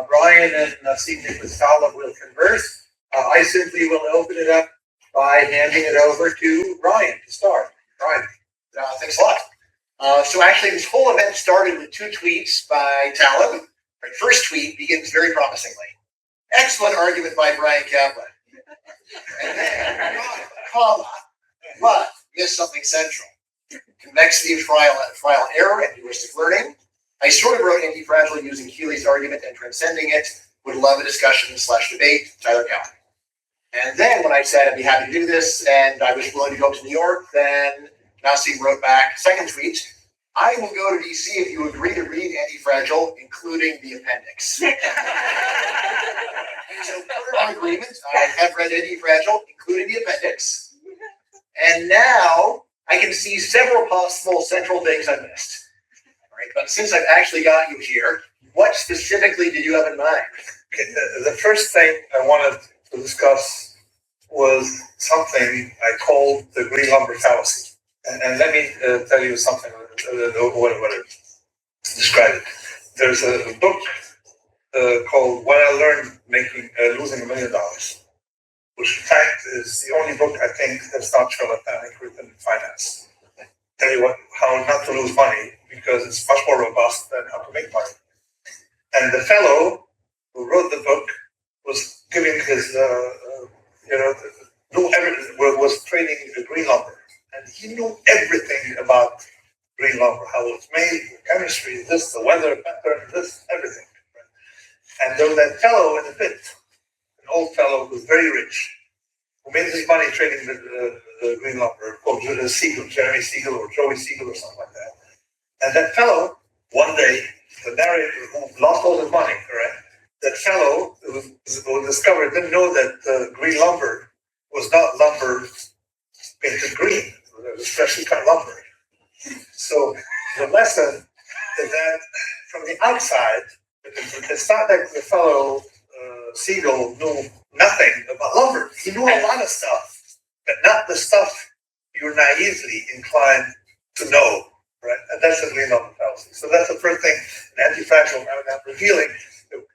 Bryan and Nassim Taleb will converse. I simply will open it up by handing it over to Bryan to start. Bryan. Thanks a lot. So actually, this whole event started with 2 tweets by Taleb. The first tweet begins very promisingly. Excellent argument by Bryan Caplan. And then, comma, but missed something central. Convexity of trial error and heuristic learning. I sort of wrote anti-fragile using Keely's argument and transcending it. Would love a discussion/debate. Tyler Cowen. And then when I said I'd be happy to do this and I was willing to go to New York, then Nassim wrote back, second tweet, I will go to DC if you agree to read Anti-Fragile, including the appendix. So per our agreement, I have read Anti-Fragile, including the appendix. And now I can see several possible central things I missed. All right, but since I've actually got you here, what specifically did you have in mind? Okay, the first thing I wanted to discuss was something I called the green lumber fallacy. And let me tell you something, what it describe it. There's a book called What I Learned Losing $1 Million, which in fact is the only book I think that's not charlatanic written in finance. Tell you how not to lose money because it's much more robust than how to make money. And the fellow who wrote the book was giving his, was trading green lumber. And he knew everything about green lumber, how it's made, the chemistry, this, the weather pattern, this, everything. And there was that fellow in the pit, an old fellow who was very rich, who made his money trading the green lumber, called Jeremy Siegel or Joey Siegel or something like that. And that fellow, one day, the narrator who lost all his money, correct? That fellow who discovered, didn't know that green lumber was not lumber painted green. It was freshly cut lumber. So the lesson is that from the outside, it's not like the fellow Siegel knew nothing about lumber. He knew a lot of stuff, but not the stuff you're naively inclined to know, right? And that's the green lumber fallacy. So that's the first thing, an anti-fragile I'm revealing,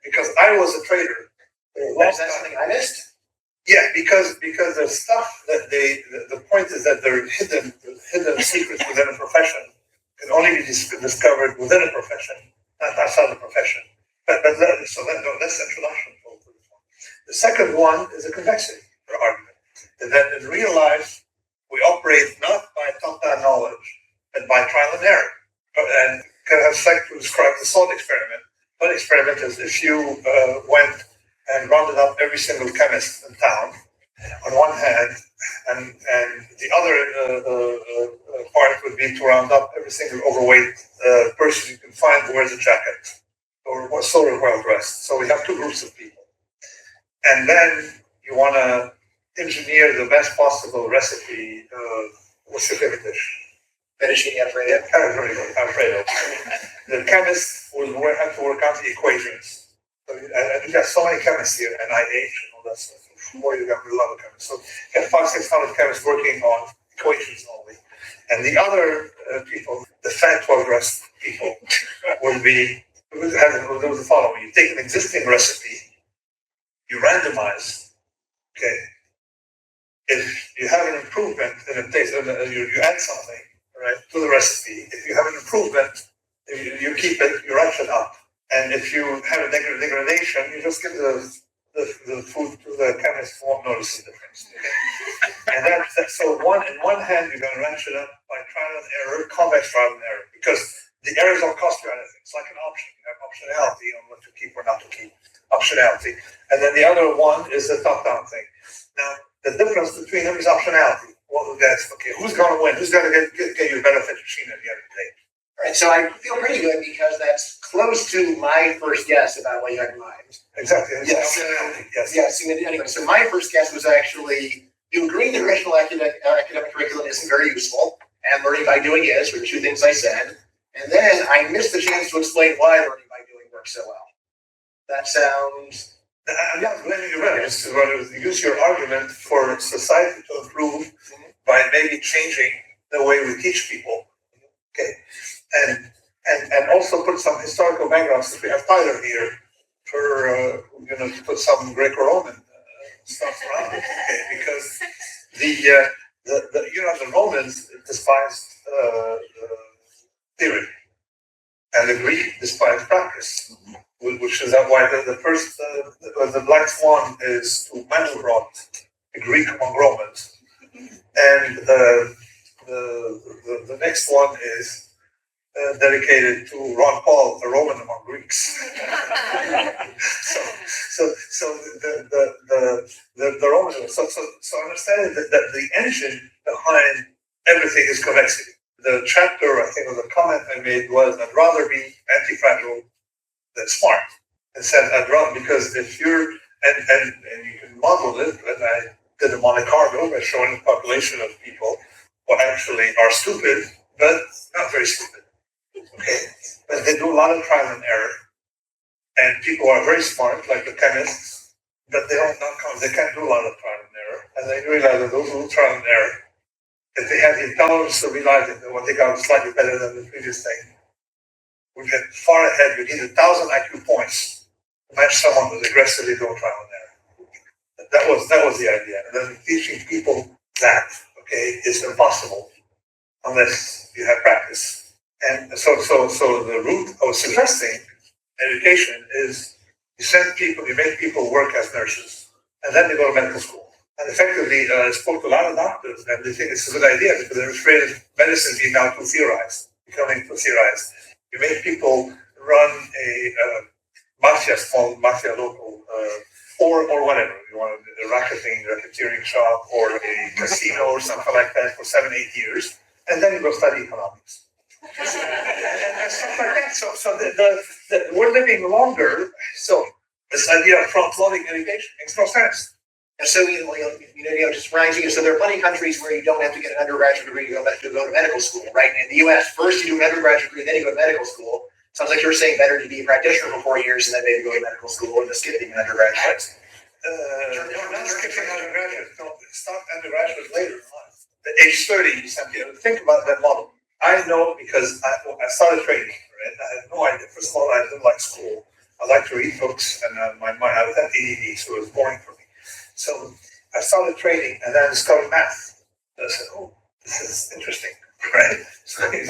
because I was a trader. Is that something I missed? Yeah, because the stuff that the point is that there are hidden secrets within a profession can only be discovered within a profession, not outside the profession. No, that's the introduction. The second one is a convexity argument. That in real life, we operate not by top-down knowledge, but by trial and error. And can have sex to describe the thought experiment. Thought experiment is if you went and rounded up every single chemist in town on one hand, and the other part would be to round up every single overweight person you can find who wears a jacket or was sort of well dressed. So we have two groups of people. And then you want to engineer the best possible recipe. What's your favorite dish? Fettuccine Alfredo. Alfredo. The chemist will have to work out the equations. So, and you got so many chemists here, NIH and all that stuff. Before you got a lot of chemists. So you have 500-600 chemists working on equations only. And the other people, the fat, well-dressed people, will do the following. You take an existing recipe, you randomize, okay? If you have an improvement in a taste, you add something, right, to the recipe. If you have an improvement, you keep it, you ratchet up. And if you have a degradation, you just give the food to the chemist who won't notice the difference. Okay? And so in one hand, you're going to ratchet up by trial and error, convex trial and error, because the errors don't cost you anything. It's like an option. You have optionality on what to keep or not to keep. Optionality. And then the other one is the top-down thing. Now, the difference between them is optionality. Well, that's okay. Who's going to win? Who's going to get you a better fettuccine at the end of the day? All right, so I feel pretty good because that's close to my first guess about what you had in mind. Exactly. Yes. Yes. Anyway, so my first guess was actually you agree the traditional academic curriculum isn't very useful, and learning by doing is, were the two things I said. And then I missed the chance to explain why learning by doing works so well. That sounds. I'm not blaming you, right? Use your argument for society to improve by maybe changing the way we teach people. Okay, and also put some historical background, since we have Tyler here, for to put some Greco-Roman stuff around it. Okay, because the Romans despised theory, and the Greek despised practice. Which is why the first, the black swan is to Mandelbrot, the Greek among Romans, and the next one is dedicated to Ron Paul, a Roman among Greeks. so the Romans. So understanding that the engine behind everything is convexity. The chapter, I think, or the comment I made was, I'd rather be anti-fragile than smart. And said I'd rather, because if you're and you can model it, and I did a Monte Carlo by showing the population of people who actually are stupid, but not very stupid. Okay, but they do a lot of trial and error, and people are very smart, like the chemists, but they can't do a lot of trial and error, and they realize that those who do trial and error, if they have the intelligence to realize that what they got was slightly better than the previous thing, we get far ahead. We need 1,000 IQ points to match someone who's aggressively doing trial and error. That was the idea. And then teaching people that, okay, is impossible unless you have practice. And so the root of suggesting education is you make people work as nurses, and then they go to medical school. And effectively, I spoke to a lot of doctors, and they think it's a good idea because they're afraid of medicine being now too theorized, becoming too theorized. You make people run a small mafia local, or whatever. You want a racketeering shop, or a casino, or something like that for 7-8 years, and then you go study economics. and stuff like that. So we're living longer. So this idea of front-loading education makes no sense. And so, just reminding you, so there are plenty of countries where you don't have to get an undergraduate degree to go to medical school, right? In the U.S., first you do an undergraduate degree, then you go to medical school. Sounds like you're saying better to be a practitioner for 4 years and then maybe go to medical school and just skip being an undergraduate. Not skipping undergraduate. No, start undergraduate later in life. At age 30, think about that model. I know because I started training, right? I had no idea. First of all, I didn't like school. I like to read books, and I had ADD, so it was boring for me. So I started trading and then I discovered math. And I said, oh, this is interesting, right? So I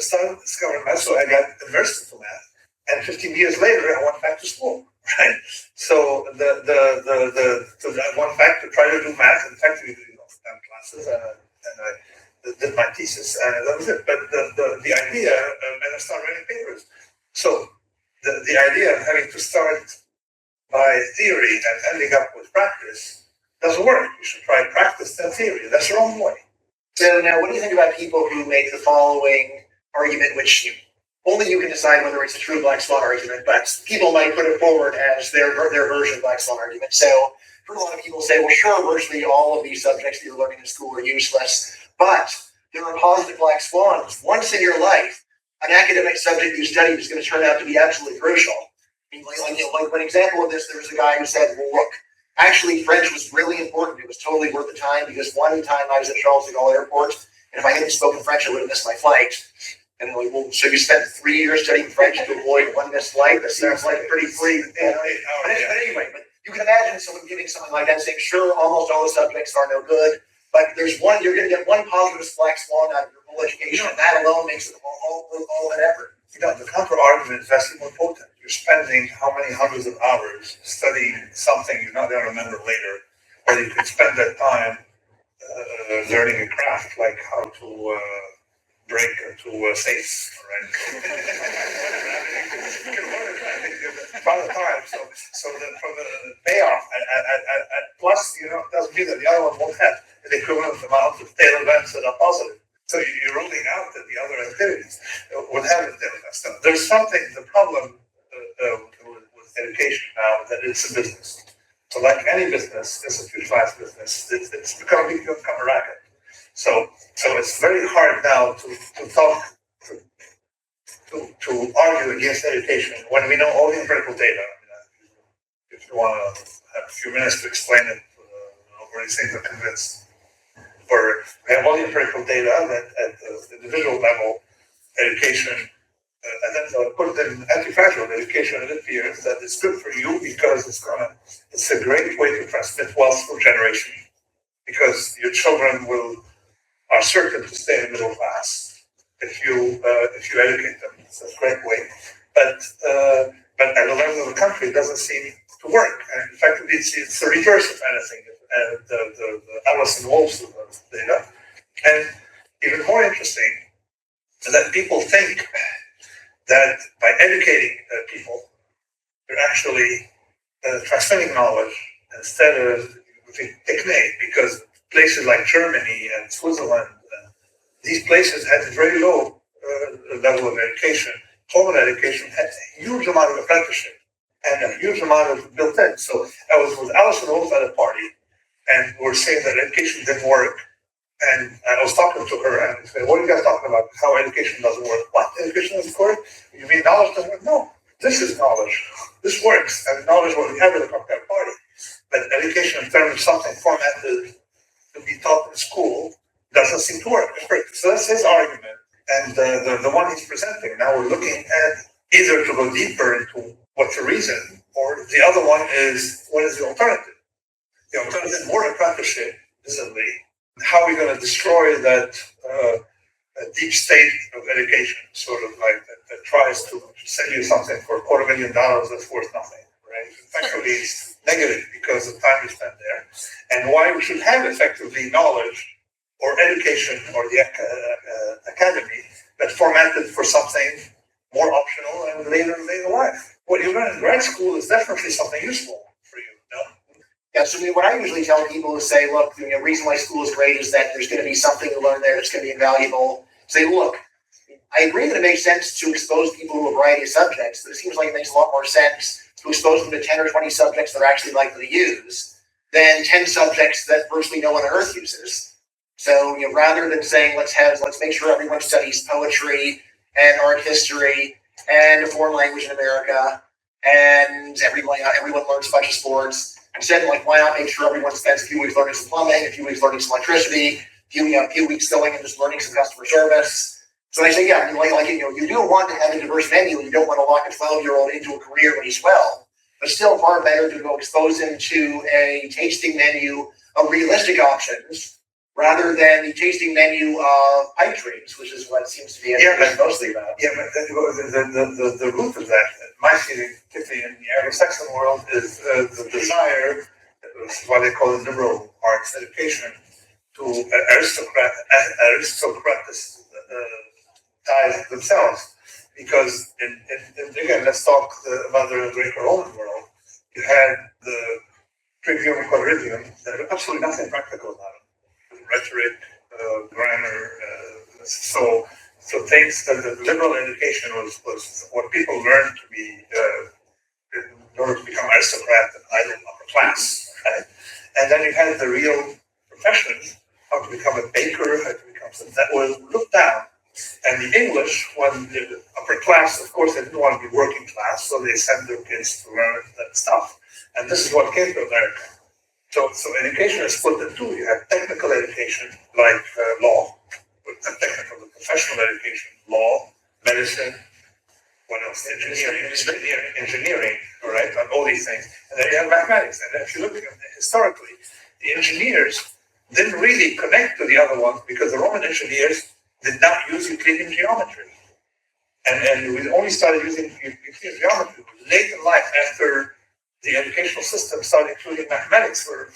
started discovering math, so I got immersed into math. And 15 years later, I went back to school, right? So I went back to try to do math. In fact, we did classes, and I did my thesis, and that was it. But the idea, and I started writing papers. So the idea of having to start by theory and ending up with practice doesn't work. You should try practice then theory. That's the wrong way. So now, what do you think about people who make the following argument, which only you can decide whether it's a true black swan argument, but people might put it forward as their version of black swan argument. So I've heard a lot of people say, well, sure, virtually all of these subjects that you're learning in school are useless, but there are positive black swans. Once in your life, an academic subject you study is going to turn out to be absolutely crucial. I mean, like an example of this, there was a guy who said, well, look, actually, French was really important. It was totally worth the time because one time I was at Charles de Gaulle Airport, and if I hadn't spoken French, I would have missed my flight. And they're like, well, so you spent 3 years studying French to avoid one missed flight? That seems like pretty free. But anyway, but you can imagine someone giving something like that, saying, sure, almost all the subjects are no good, but there's one, you're going to get one positive black swan out of your whole education, and that alone makes it all that effort. The counter-argument is vastly more potent. You're spending how many hundreds of hours studying something you're not going to remember later, or you could spend that time learning a craft, like how to break into a safe, right? You can learn it by the time. So from the payoff, and plus, it doesn't mean that the other one won't have an equivalent amount of tail events that are positive. So you're ruling out that the other activities would have a tail event. So there's the problem with education now, that it's a business. So like any business, it's a huge-class business. It's become a racket. So it's very hard now to argue against education when we know all the empirical data. If you want to have a few minutes to explain it, nobody seems to convince. Or we have all the empirical data that at the individual level, education, and then put it in anti-fragile education, it appears that it's good for you because it's a great way to transmit wealth through generation, because your children are certain to stay in the middle class if you educate them. It's a great way. But at the level of the country, it doesn't seem to work. And in fact, it's the reverse of anything. The Alice and Wolves data. And even more interesting is that people think that by educating people, they're actually transmitting knowledge instead of technique, because places like Germany and Switzerland, these places had a very low level of education. Formal education had a huge amount of apprenticeship and a huge amount of built-in. So I was with Alison Wolf at a party, and we were saying that education didn't work. And I was talking to her, and I said, what are you guys talking about? How education doesn't work? What? Education doesn't work? You mean knowledge doesn't work? No, this is knowledge. This works. And knowledge what we have at a cocktail party. But education in terms of something formatted to be taught in school doesn't seem to work. So that's his argument. And the one he's presenting, now we're looking at either to go deeper into what's the reason, or the other one is, what is the alternative? The alternative, more apprenticeship, visibly. How are we going to destroy that deep state of education, sort of like that tries to sell you something for $250,000 that's worth nothing, right? Effectively, it's negative because of time you spend there. And why we should have effectively knowledge or education or the academy that's formatted for something more optional and later life. What you learn in grad school is definitely something useful for you, no? Yeah, so what I usually tell people is say, look, the reason why school is great is that there's going to be something to learn there that's going to be invaluable. Say, look, I agree that it makes sense to expose people to a variety of subjects, but it seems like it makes a lot more sense to expose them to 10 or 20 subjects they're actually likely to use than 10 subjects that virtually no one on earth uses. So, rather than saying let's make sure everyone studies poetry and art history and a foreign language in America and everyone learns a bunch of sports. Instead, why not make sure everyone spends a few weeks learning some plumbing, a few weeks learning some electricity, a few weeks going and just learning some customer service. So I say, you do want to have a diverse menu, and you don't want to lock a 12-year-old into a career when he's 12. but still far better to go expose them to a tasting menu of realistic options rather than the tasting menu of pipe dreams, which is what seems to be mostly about. Yeah, but the root of that, my feeling, particularly in the Anglo-Saxon world, is the desire, this is why they call it liberal arts education, to aristocratize themselves. Because, again, let's talk about the Greco-Roman world. You had the trivium and quadrivium that had absolutely nothing practical about it. Rhetoric, grammar, so things that the liberal education was what people learned to be in order to become aristocrat and idle upper class, right? And then you had the real professions, how to become a baker, how to become something that was looked down. And the English, when the upper class, of course, they didn't want to be working class, so they sent their kids to learn that stuff. And this is what came to America. So education is split in two. You have technical education, like law, technical, professional education, law, medicine, what else? Engineering, all right, and all these things. And then you have mathematics. And if you look at it historically, the engineers didn't really connect to the other ones because the Roman engineers did not use Euclidean geometry. And we only started using Euclidean geometry late in life after the educational system started including mathematics for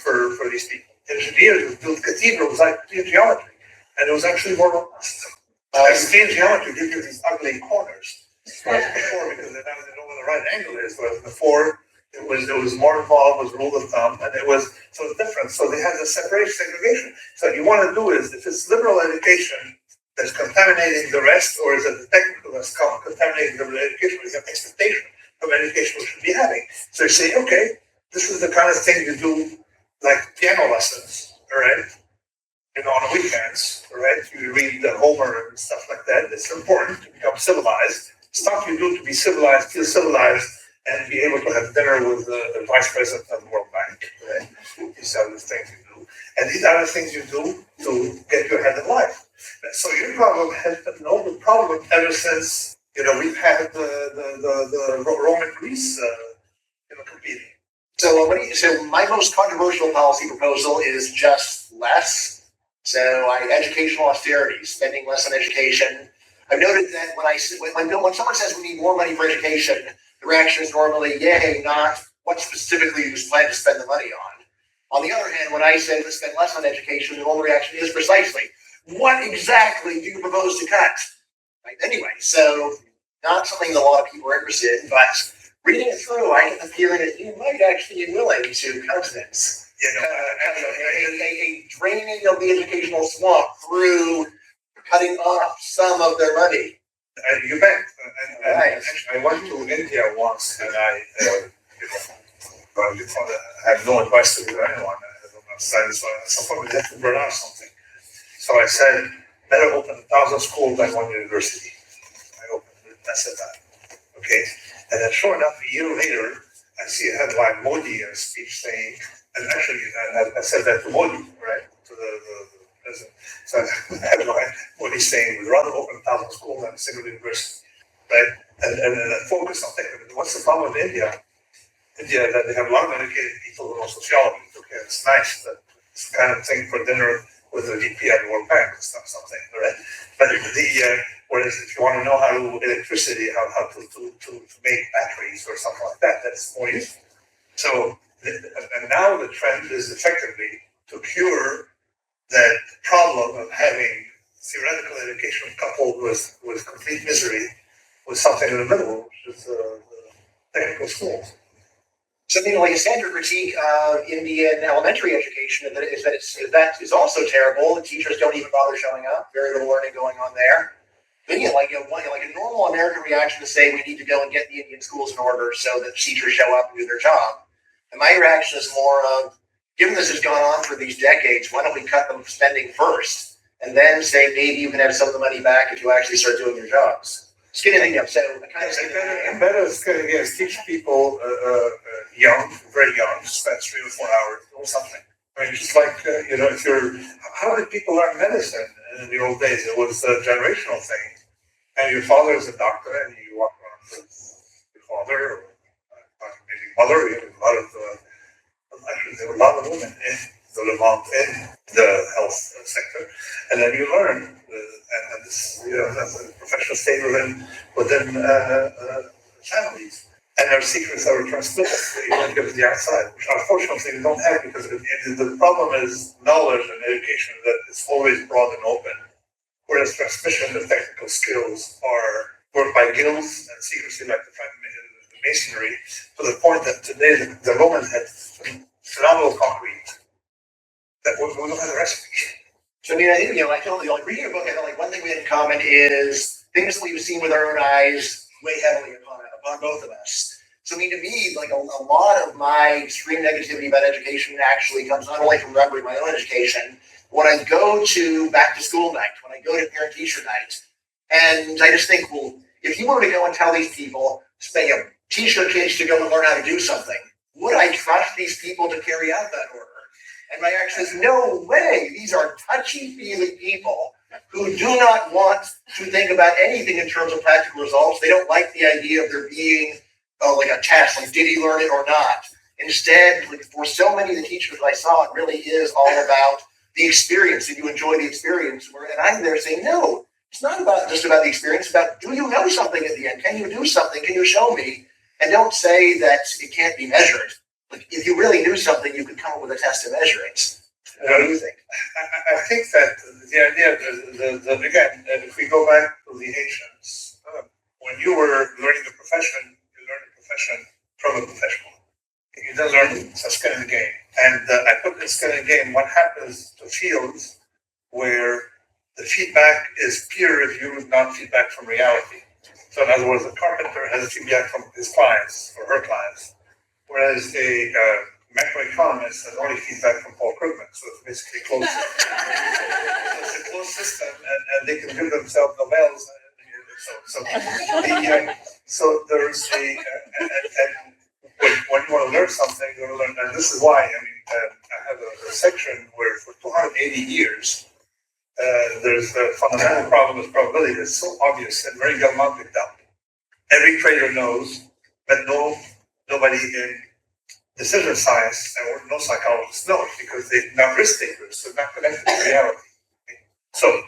these people. Engineers would build cathedrals like Euclidean geometry, and it was actually more robust. Euclidean geometry gives you these ugly corners. Whereas before, because they know where the right angle is, whereas before it was more involved, was rule of thumb, and it was so different. So they had the separation, segregation. So what you want to do is, if it's liberal education that's contaminating the rest, or is it the technical that's contaminating the education, or is it expectation of education we should be having? So you say, okay, this is the kind of thing you do, like piano lessons, all right? On the weekends, all right? You read the Homer and stuff like that. It's important to become civilized. Stuff you do to be civilized, feel civilized, and be able to have dinner with the vice president of the World Bank, right? These are the things you do. And these are the things you do to get your ahead in life. So your problem has been an old problem ever since, we've had the Roman Greece, competing. So my most controversial policy proposal is just less. So educational austerity, spending less on education. I've noted that when someone says we need more money for education, the reaction is normally, yay, not what specifically you plan to spend the money on. On the other hand, when I say let's spend less on education, the normal reaction is precisely, what exactly do you propose to cut? Right? Anyway, so not something that a lot of people are interested in, but reading it through, I get the feeling that you might actually be willing to countenance a draining of the educational swamp through cutting off some of their money. You bet. I went to India once, and I had no advice to give anyone. So at some point we had to burn out something. So I said, better open 1,000 schools than one university. I said that. Okay. And then sure enough, a year later, I see a headline, Modi in a speech saying, and actually I said that to Modi, right? To the president. So I headline, Modi saying, we'd rather open 1,000 schools than a single university, right? And focus on technology. What's the problem with India? India, that they have a lot of educated people who know sociology. Okay, it's nice, but it's the kind of thing for dinner with the VP at the World Bank. It's not something, right? But whereas if you want to know how to electricity, how to make batteries or something like that, that's more useful. So, and now the trend is effectively to cure that problem of having theoretical education coupled with complete misery with something in the middle, which is the technical schools. Something like a standard critique of Indian elementary education is that is also terrible. The teachers don't even bother showing up. Very little learning going on there. But yeah, like a normal American reaction to say we need to go and get the Indian schools in order so that teachers show up and do their job. And my reaction is more of, given this has gone on for these decades, why don't we cut the spending first and then say maybe you can have some of the money back if you actually start doing your jobs. Skinny up. So I kind of say better is teach people very young, spend 3 or 4 hours or something. I mean, just like if you're, how did people learn medicine in the old days? It was a generational thing, and your father is a doctor, and you walk around with your father, or maybe mother, you have a lot of, actually there were a lot of women in the Levant, in the health sector, and then you learn, and this, that's a professional state within families. And there are secrets that are transmitted that you don't give to the outside, which unfortunately we don't have because the problem is knowledge and education that is always broad and open, whereas transmission of technical skills are worked by guilds and secrecy like the masonry, to the point that today the Romans had phenomenal concrete that we don't have the recipe. So I mean, I think, I feel like reading your book, I feel like one thing we have in common is things that we've seen with our own eyes weigh heavily upon both of us. So I mean, to me, like a lot of my extreme negativity about education actually comes not only from remembering my own education. When I go to back to school night, when I go to parent teacher night, and I just think, well, if you were to go and tell these people, teach your kids to go and learn how to do something, would I trust these people to carry out that order? And my reaction is, no way. These are touchy-feely people who do not want to think about anything in terms of practical results. They don't like the idea of there being like a test, like did he learn it or not? Instead, like for so many of the teachers I saw, it really is all about the experience. Did you enjoy the experience? And I'm there saying, no, it's not about just about the experience. It's about, do you know something at the end? Can you do something? Can you show me? And don't say that it can't be measured. Like if you really knew something, you could come up with a test to measure it. What do you think? I think that the idea, again, if we go back to the ancients, when you were learning the profession, you learned the profession from a professional. You don't learn a skin in the game. And I put in skin in the game, what happens to fields where the feedback is peer reviewed, not feedback from reality. So in other words, a carpenter has a feedback from his clients or her clients, whereas a macroeconomist has only feedback from Paul Krugman. So it's basically a closed system. So it's a closed system, and they can give themselves Nobels. So there's and when you want to learn something, you want to learn, and this is why, I have a section where for 280 years, there's a fundamental problem with probability that's so obvious and very well picked up. Every trader knows, but nobody in decision science and no psychologists know because they're not risk takers, so not connected to reality. So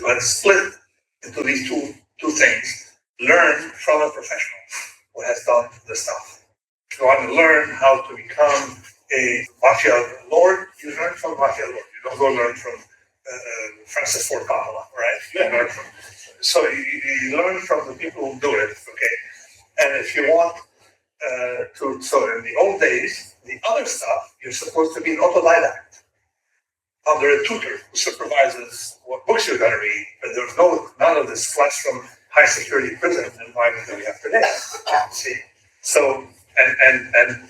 let's split into these two things. Learn from a professional who has done the stuff. If you want to learn how to become a mafia lord, you learn from a mafia lord. You don't go learn from Francis Ford Coppola, right? Yeah. So you learn from the people who do it, okay? And if you want so in the old days, the other stuff, you're supposed to be an autodidact under a tutor who supervises what books you're going to read, but there's none of this flash from high security prison environment that we have today. See? So,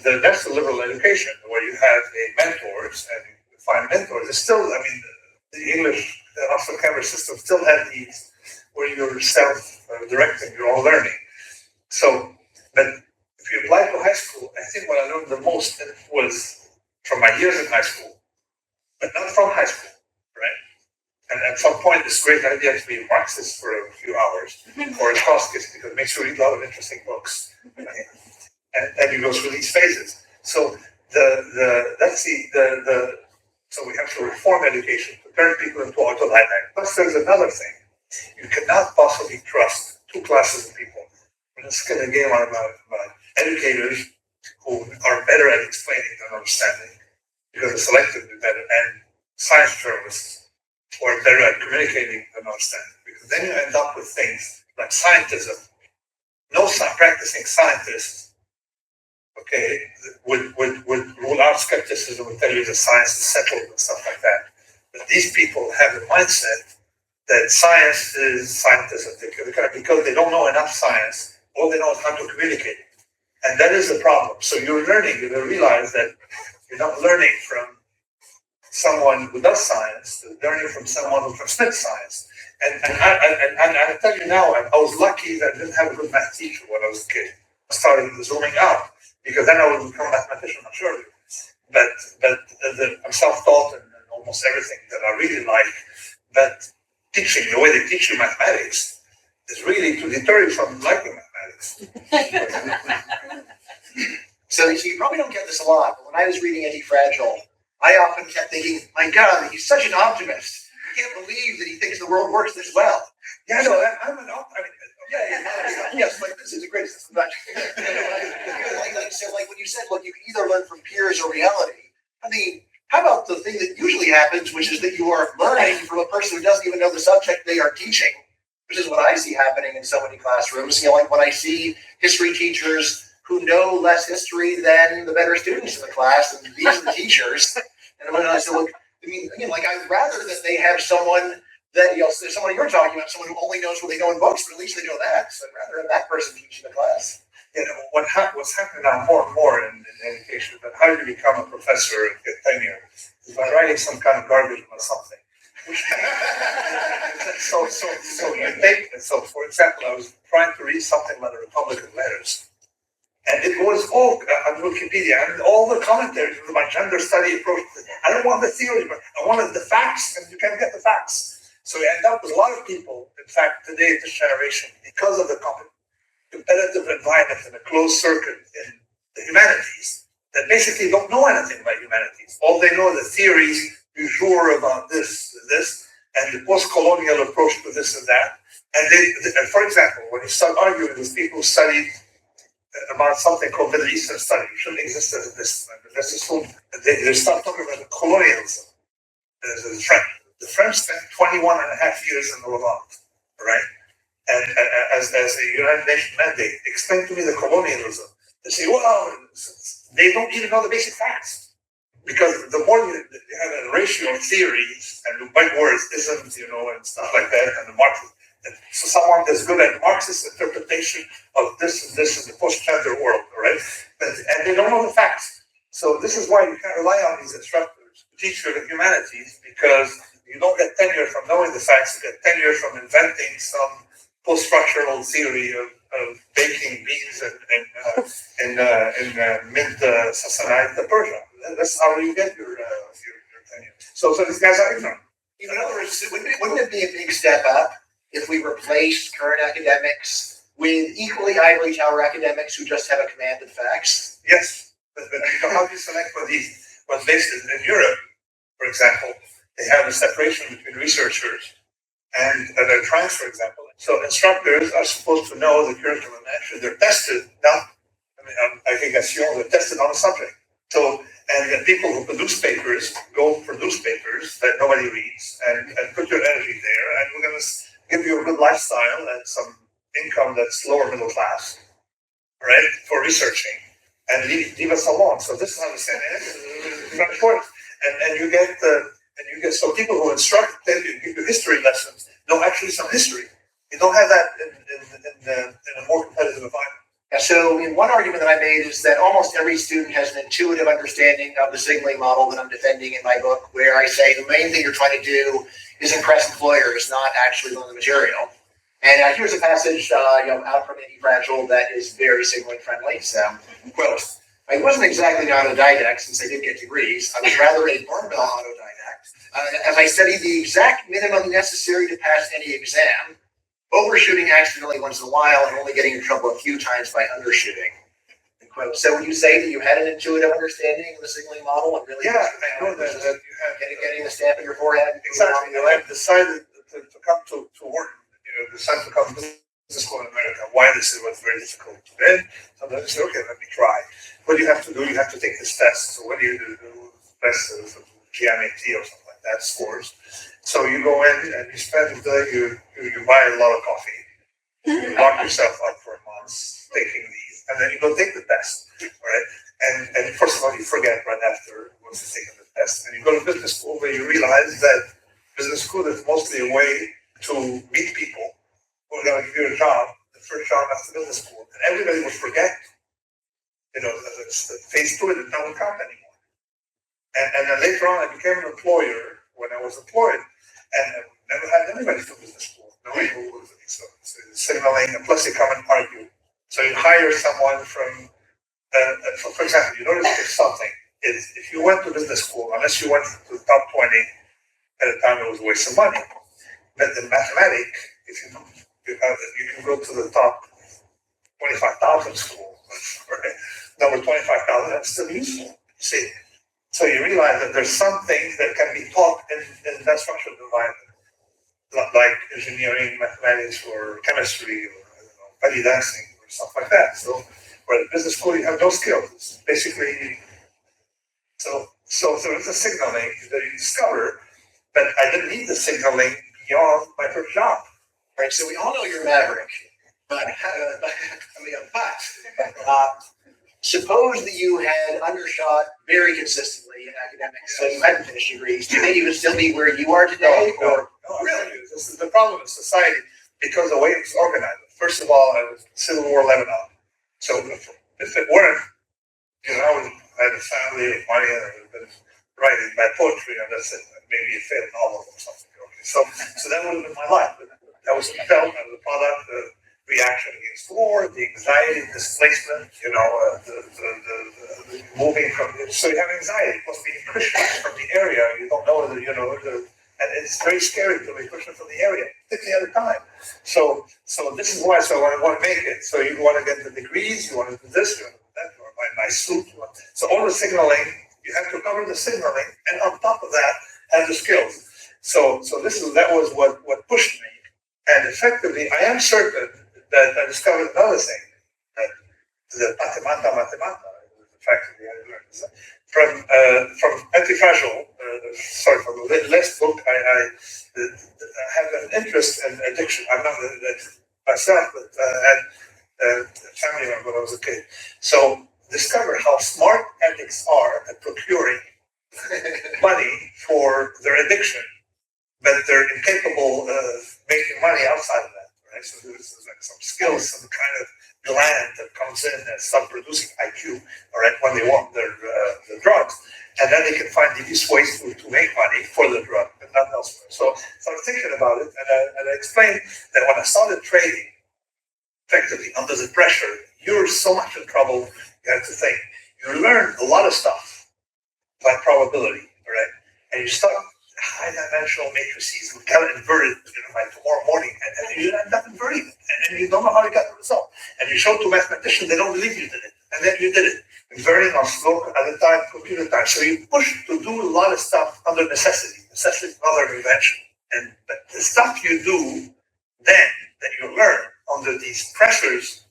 that's the liberal education, where you have a mentors and you find mentors. It's still, the English Oxford Cambridge system still had these where you're self-directing your own learning. So, but if you apply to high school, I think what I learned the most was from my years in high school, but not from high school, right? And at some point, it's a great idea to be a Marxist for a few hours, or a Trotskyist, because it makes you read a lot of interesting books. Right? And you go through these phases. So so we have to reform education to turn people into autodidact. Plus, there's another thing. You cannot possibly trust two classes of people. Let's get a game about educators who are better at explaining than understanding, because they're selectively better, and science journalists who are better at communicating than understanding. Because then you end up with things like scientism. No practicing scientists, okay, would rule out skepticism, would tell you that science is settled and stuff like that. But these people have the mindset that science is scientism, because they don't know enough science. All they know is how to communicate. And that is the problem. So you're realize that you're not learning from someone who does science, you're learning from someone who transmits science. And I tell you now, I was lucky that I didn't have a good math teacher when I was a kid. I started zooming out, because then I would become a mathematician, I'm sure. But I'm self-taught and almost everything that I really like. But teaching, the way they teach you mathematics, is really to deter you from liking mathematics. So you probably don't get this a lot, but when I was reading Anti-Fragile, I often kept thinking, my God, he's such an optimist. I can't believe that he thinks the world works this well. Yeah, no, I'm an optimist. Yes, like this is a great system. Like when you said, look, you can either learn from peers or reality. I mean, how about the thing that usually happens, which is that you are learning from a person who doesn't even know the subject they are teaching, which is what I see happening in so many classrooms. Like when I see history teachers who know less history than the better students in the class, and these are the teachers. And when I say, look, I mean, again, like I'd rather that they have someone that, someone you're talking about, someone who only knows what they know in books, but at least they know that. So I'd rather have that person teaching the class. What's happening now more and more in education is that how do you become a professor and get tenure is by writing some kind of garbage or something. So you take it. So for example, I was trying to read something about the Republican letters. And it was all on Wikipedia and all the commentaries with my gender study approach. I don't want the theory, but I wanted the facts, and you can't get the facts. So you end up with a lot of people, in fact, today, this generation, because of the competitive environment and a closed circuit in the humanities, that basically don't know anything about humanities. All they know are the theories du jour about this, and the post-colonial approach to this and that. And for example, when you start arguing with people who studied about something called Middle Eastern study, it shouldn't exist as this. Let's assume they start talking about the colonialism. The French spent 21 and a half years in the Levant, right? And as a United Nations mandate, explain to me the colonialism. They say, well, they don't even know the basic facts. Because the more you have a ratio of theories and big words, isms, and stuff like that, and the Marxist. And so someone that's good at Marxist interpretation of this and the post-gender world, right? And they don't know the facts. So this is why you can't rely on these instructors to teach you the humanities, because you don't get tenure from knowing the facts, you get tenure from inventing some post-structural theory of baking beans in mid-Sassanite Persia. That's how you get your tenure. So these guys are ignorant. In other words, wouldn't it be a big step up if we replaced current academics with equally ivory tower academics who just have a command of facts? Yes, but how do you select for these? Well, based in Europe, for example, they have a separation between researchers and their trans, for example. So instructors are supposed to know the curriculum. Actually, they're tested, I think they're tested on a subject. So, and the people who produce papers go for newspapers that nobody reads and put your energy there, and we're going to give you a good lifestyle and some income that's lower middle class, right, for researching, and leave us alone. So this is how we say it. And you get so people who instruct, tell you, give you history lessons, know actually some history. You don't have that in a more competitive environment. Yeah, so one argument that I made is that almost every student has an intuitive understanding of the signaling model that I'm defending in my book, where I say the main thing you're trying to do is impress employers, not actually learn the material. And here's a passage out from Anti-Fragile that is very signaling friendly. So, quote, I wasn't exactly an autodidact since I did get degrees. I was rather a barbell autodidact. As I studied the exact minimum necessary to pass any exam, overshooting accidentally once in a while and only getting in trouble a few times by undershooting. Quote. So would you say that you had an intuitive understanding of the signaling model and really? Yeah, I know that you have getting the stamp in your forehead. Exactly. I've decided to come to work. Decided to come to business school in America. Why this was very difficult. Then sometimes you say, okay, let me try. What do you have to do? You have to take this test. So what do you do? Test GMAT or something like that, scores. So you go in and you spend you buy a lot of coffee. You lock yourself up for a month taking these, and then you go take the test, right? And first of all, you forget right after once you've taken the test, and you go to business school where you realize that business school is mostly a way to meet people who are going to give you a job, the first job after business school, and everybody will forget. Phase 2 it doesn't count anymore. And then later on, I became an employer when I was employed, and I never had anybody from business school. Nobody who was signaling, and plus they come and argue. So you hire someone from, for example, you notice if something is if you went to business school, unless you went to the top 20 at a time, it was a waste of money. But in mathematics, if you can go to the top 25,000 school, right? Number 25,000 that's still useful. You see, so you realize that there's some things that can be taught in that structured environment, like engineering, mathematics, or chemistry, or belly dancing, or stuff like that. So, where in business school you have no skills. It's basically, so there's a signaling that you discover, but I didn't need the signaling beyond my first job. Right, so we all know you're a maverick, but suppose that you had undershot very consistently in academics, so you hadn't finished degrees. Do you think you would still be where you are today? No, really? This is the problem with society because the way it's organized. First of all, I was Civil War Lebanon. So if it weren't, I had a family of money and I would have been writing my poetry and that's it. Maybe a failed novel or something. Okay. So that would have been my life. But that was felt as a product of reaction against war, the anxiety, displacement, the moving from. So you have anxiety, plus being Christian from the area, you don't know whether and it's very scary to be Christian from the area, particularly at the time. So this is why. So I want to make it. So you want to get the degrees, you want to do this, you want to do that, you want to buy a nice suit. So all the signaling, you have to cover the signaling, and on top of that, have the skills. So that was what pushed me. And effectively, I am certain that I discovered another thing, that the mathemata, the fact that I learned this. From Antifragile, from the last book, I have an interest in addiction. I'm not myself, but I had a family member when I was a kid. So discover how smart addicts are at procuring money for their addiction, but they're incapable of making money outside of that, right? So there's like some skills, some kind of gland that comes in and start producing IQ, all right, when they want their drugs. And then they can find these ways to make money for the drug, but not elsewhere. So I was thinking about it, and I explained that when I started trading, effectively under the pressure, you're so much in trouble, you have to think. You learn a lot of stuff by probability, all right? And you start high-dimensional matrices with kind of inverted, by tomorrow morning, and you end up inverting it, and you don't know how you got the result. And you show to mathematicians, they don't believe you did it, and then you did it, inverting on slope at a time, computer time. So you push to do a lot of stuff under necessity. Necessity is another invention. But the stuff you do then, that you learn under these pressures,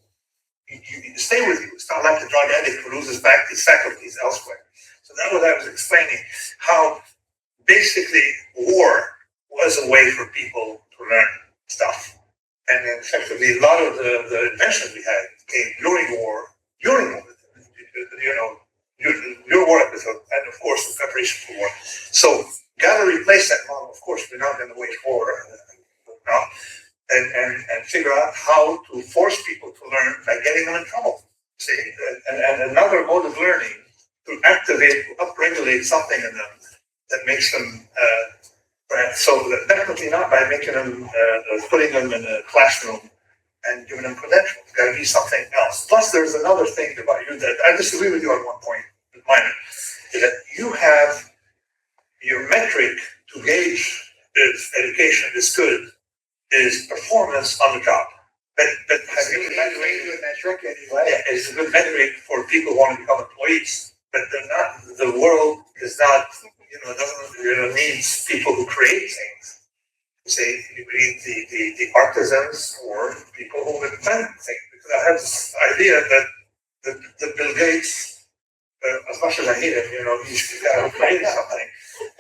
you stay with you. It's not like the drug addict who loses back his faculties elsewhere. So that's what I was explaining, how basically war was a way for people to learn stuff. And effectively, a lot of the inventions we had came during war, your war episode, and of course, the preparation for war. So, got to replace that model. Of course, we're not going to wage war now, and figure out how to force people to learn by getting them in trouble. See, and another mode of learning to activate, to upregulate something in them that makes them. So definitely not by making them, putting them in a classroom and giving them credentials. It's got to be something else. Plus, there's another thing about you that I disagree with you on one point, minor, is that you have your metric to gauge if education is good is performance on the job. But have you evaluated metric anyway? Yeah, it's a good metric for people who want to become employees. But they're not. The world is not. Doesn't needs people who create things. Say you need the artisans or people who invent things. Because I have this idea that the Bill Gates, as much as I hate him, he's created something.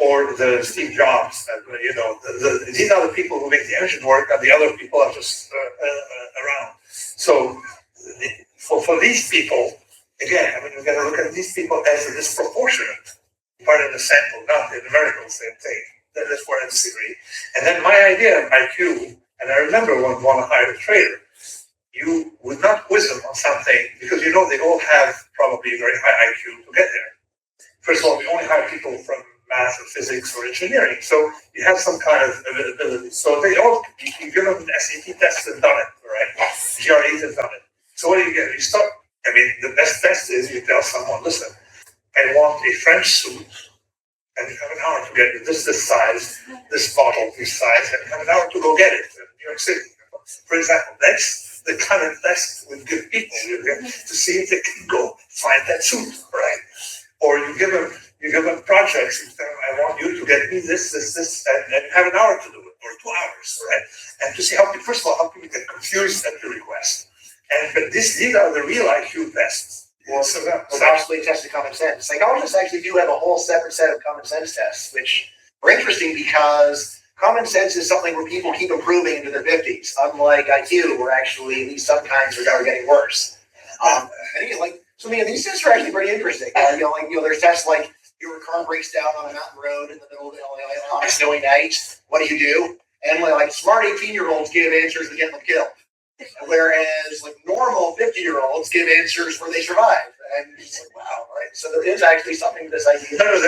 Or the Steve Jobs, these are the people who make the engine work, and the other people are just around. So for these people, again, we've got to look at these people as a disproportionate part of the sample, not the numerical same thing. That's where I disagree. And then my idea of IQ, and I remember when I want to hire a trader, you would not quiz them on something, because they all have probably a very high IQ to get there. First of all, we only hire people from math or physics or engineering, so you have some kind of ability. So they all, you give them an SAT test and done it, right? GREs have done it. So what do you get? You start, the best test is you tell someone, listen, I want a French suit, and you have an hour to get it. This size, this bottle, this size, and you have an hour to go get it in New York City. For example, that's the kind of test we give people to see if they can go find that suit, right? Or you give them projects and tell them, I want you to get me this, and have an hour to do it, or 2 hours, right? And to see first of all, how people get confused at the request. But these are the real IQ tests. Or possibly tested common sense. Psychologists actually do have a whole separate set of common sense tests, which are interesting because common sense is something where people keep improving into their 50s, unlike IQ, where actually at least some kinds are getting worse. These tests are actually pretty interesting. There's tests like your car breaks down on a mountain road in the middle of on a snowy night. What do? And smart 18-year-olds give answers that get them killed. Whereas normal 50-year-olds give answers where they survive. And it's wow, right? So there is actually something to this idea. I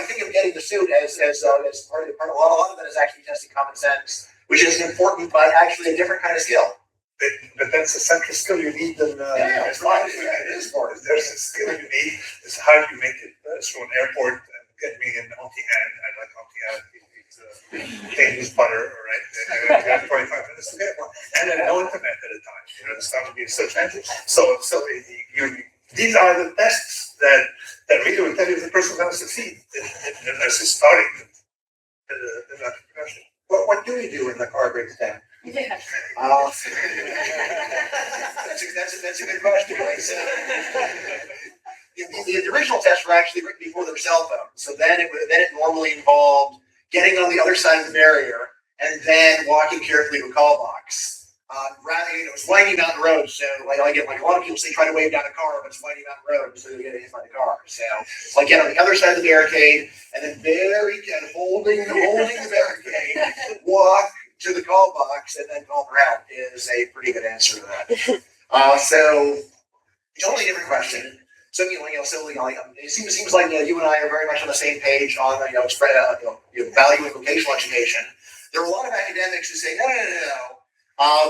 think of getting the suit as part of a lot of that is actually testing common sense, which is important, but actually a different kind of skill. But that's a central skill you need. It is part of it. There's a skill you need. Is how do you make it through an airport and get me an Auntie Anne. I like Auntie Anne. Chinese butter, right? You have 25 minutes to get one, and then no internet at a time. It's not to be a search engine. So these are the tests that really will tell you if the person is going to succeed in starting in entrepreneurship. What do you do when the car breaks down? Yeah. That's a good question. Right? So, the original tests were actually written before there were cell phones. So then it normally involved getting on the other side of the barrier and then walking carefully to a call box. It was windy mountain road, so a lot of people say try to wave down a car, but it's windy mountain road, so you get hit by the car. So get on the other side of the barricade and then holding the barricade, walk to the call box and then call for help is a pretty good answer to that. So totally different question. So it seems like you and I are very much on the same page on valuing vocational education. There are a lot of academics who say no.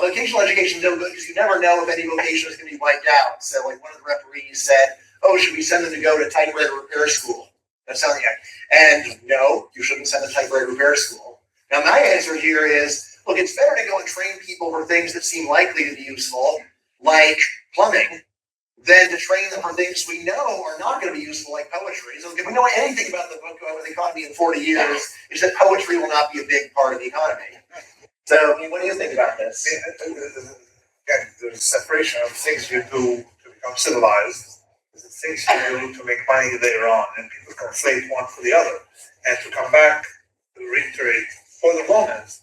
Vocational education is no good because you never know if any vocation is going to be wiped out. So one of the referees said, "Oh, should we send them to go to typewriter repair school?" That's something and no, you shouldn't send them to typewriter repair school. Now my answer here is, look, it's better to go and train people for things that seem likely to be useful, like plumbing, than to train them for things we know are not going to be useful, like poetry. So if we know anything about the economy in 40 years, it's that poetry will not be a big part of the economy. So, what do you think about this? Again, there's separation of things you do to become civilized, the things you do to make money later on, and people conflate one for the other. And to come back, to reiterate, for the moment,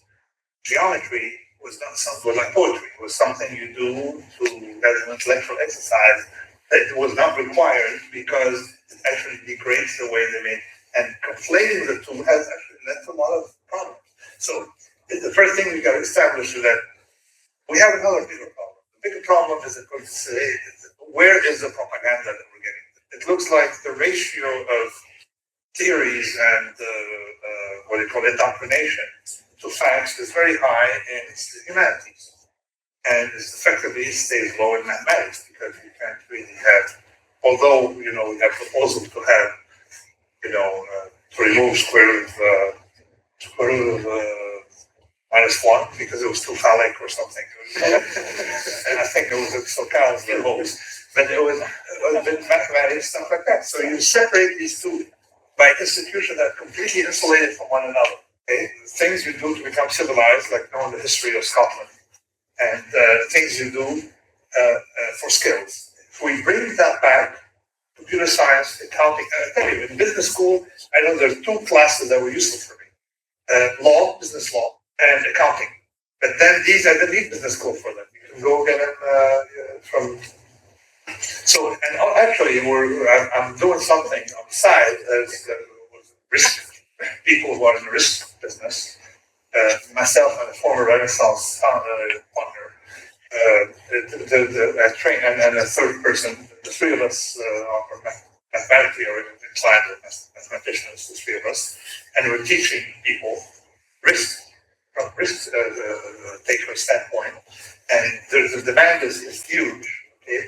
geometry was not something like poetry. It was something you do as an intellectual exercise that was not required because it actually degrades the way they made. And conflating the two has actually led to a lot of problems. So the first thing we've got to establish is that we have another bigger problem. The bigger problem is that we're saying, where is the propaganda that we're getting? It looks like the ratio of theories and indoctrination to facts is very high in the humanities, and effectively stays low in mathematics because you can't really have. Although we have proposals to have, to remove square root of -1 because it was too phallic or something, and I think it was Socrates the host, but it was mathematics, stuff like that. So you separate these two by institutions that are completely insulated from one another. Okay? Things you do to become civilized, like knowing the history of Scotland, and things you do for skills. If we bring that back, computer science, accounting, I tell you, in business school, I know there's 2 classes that were useful for me. Business law, and accounting. But then these, I didn't need business school for them. You can go get them from... So, and actually, I'm doing something on the side as risk people who are in the risk business. Myself and a former Renaissance partner, I train, and a third person. The 3 of us are mathematically inclined, mathematicians, the 3 of us, and we're teaching people risk from risk taker standpoint, and the demand is huge. Okay,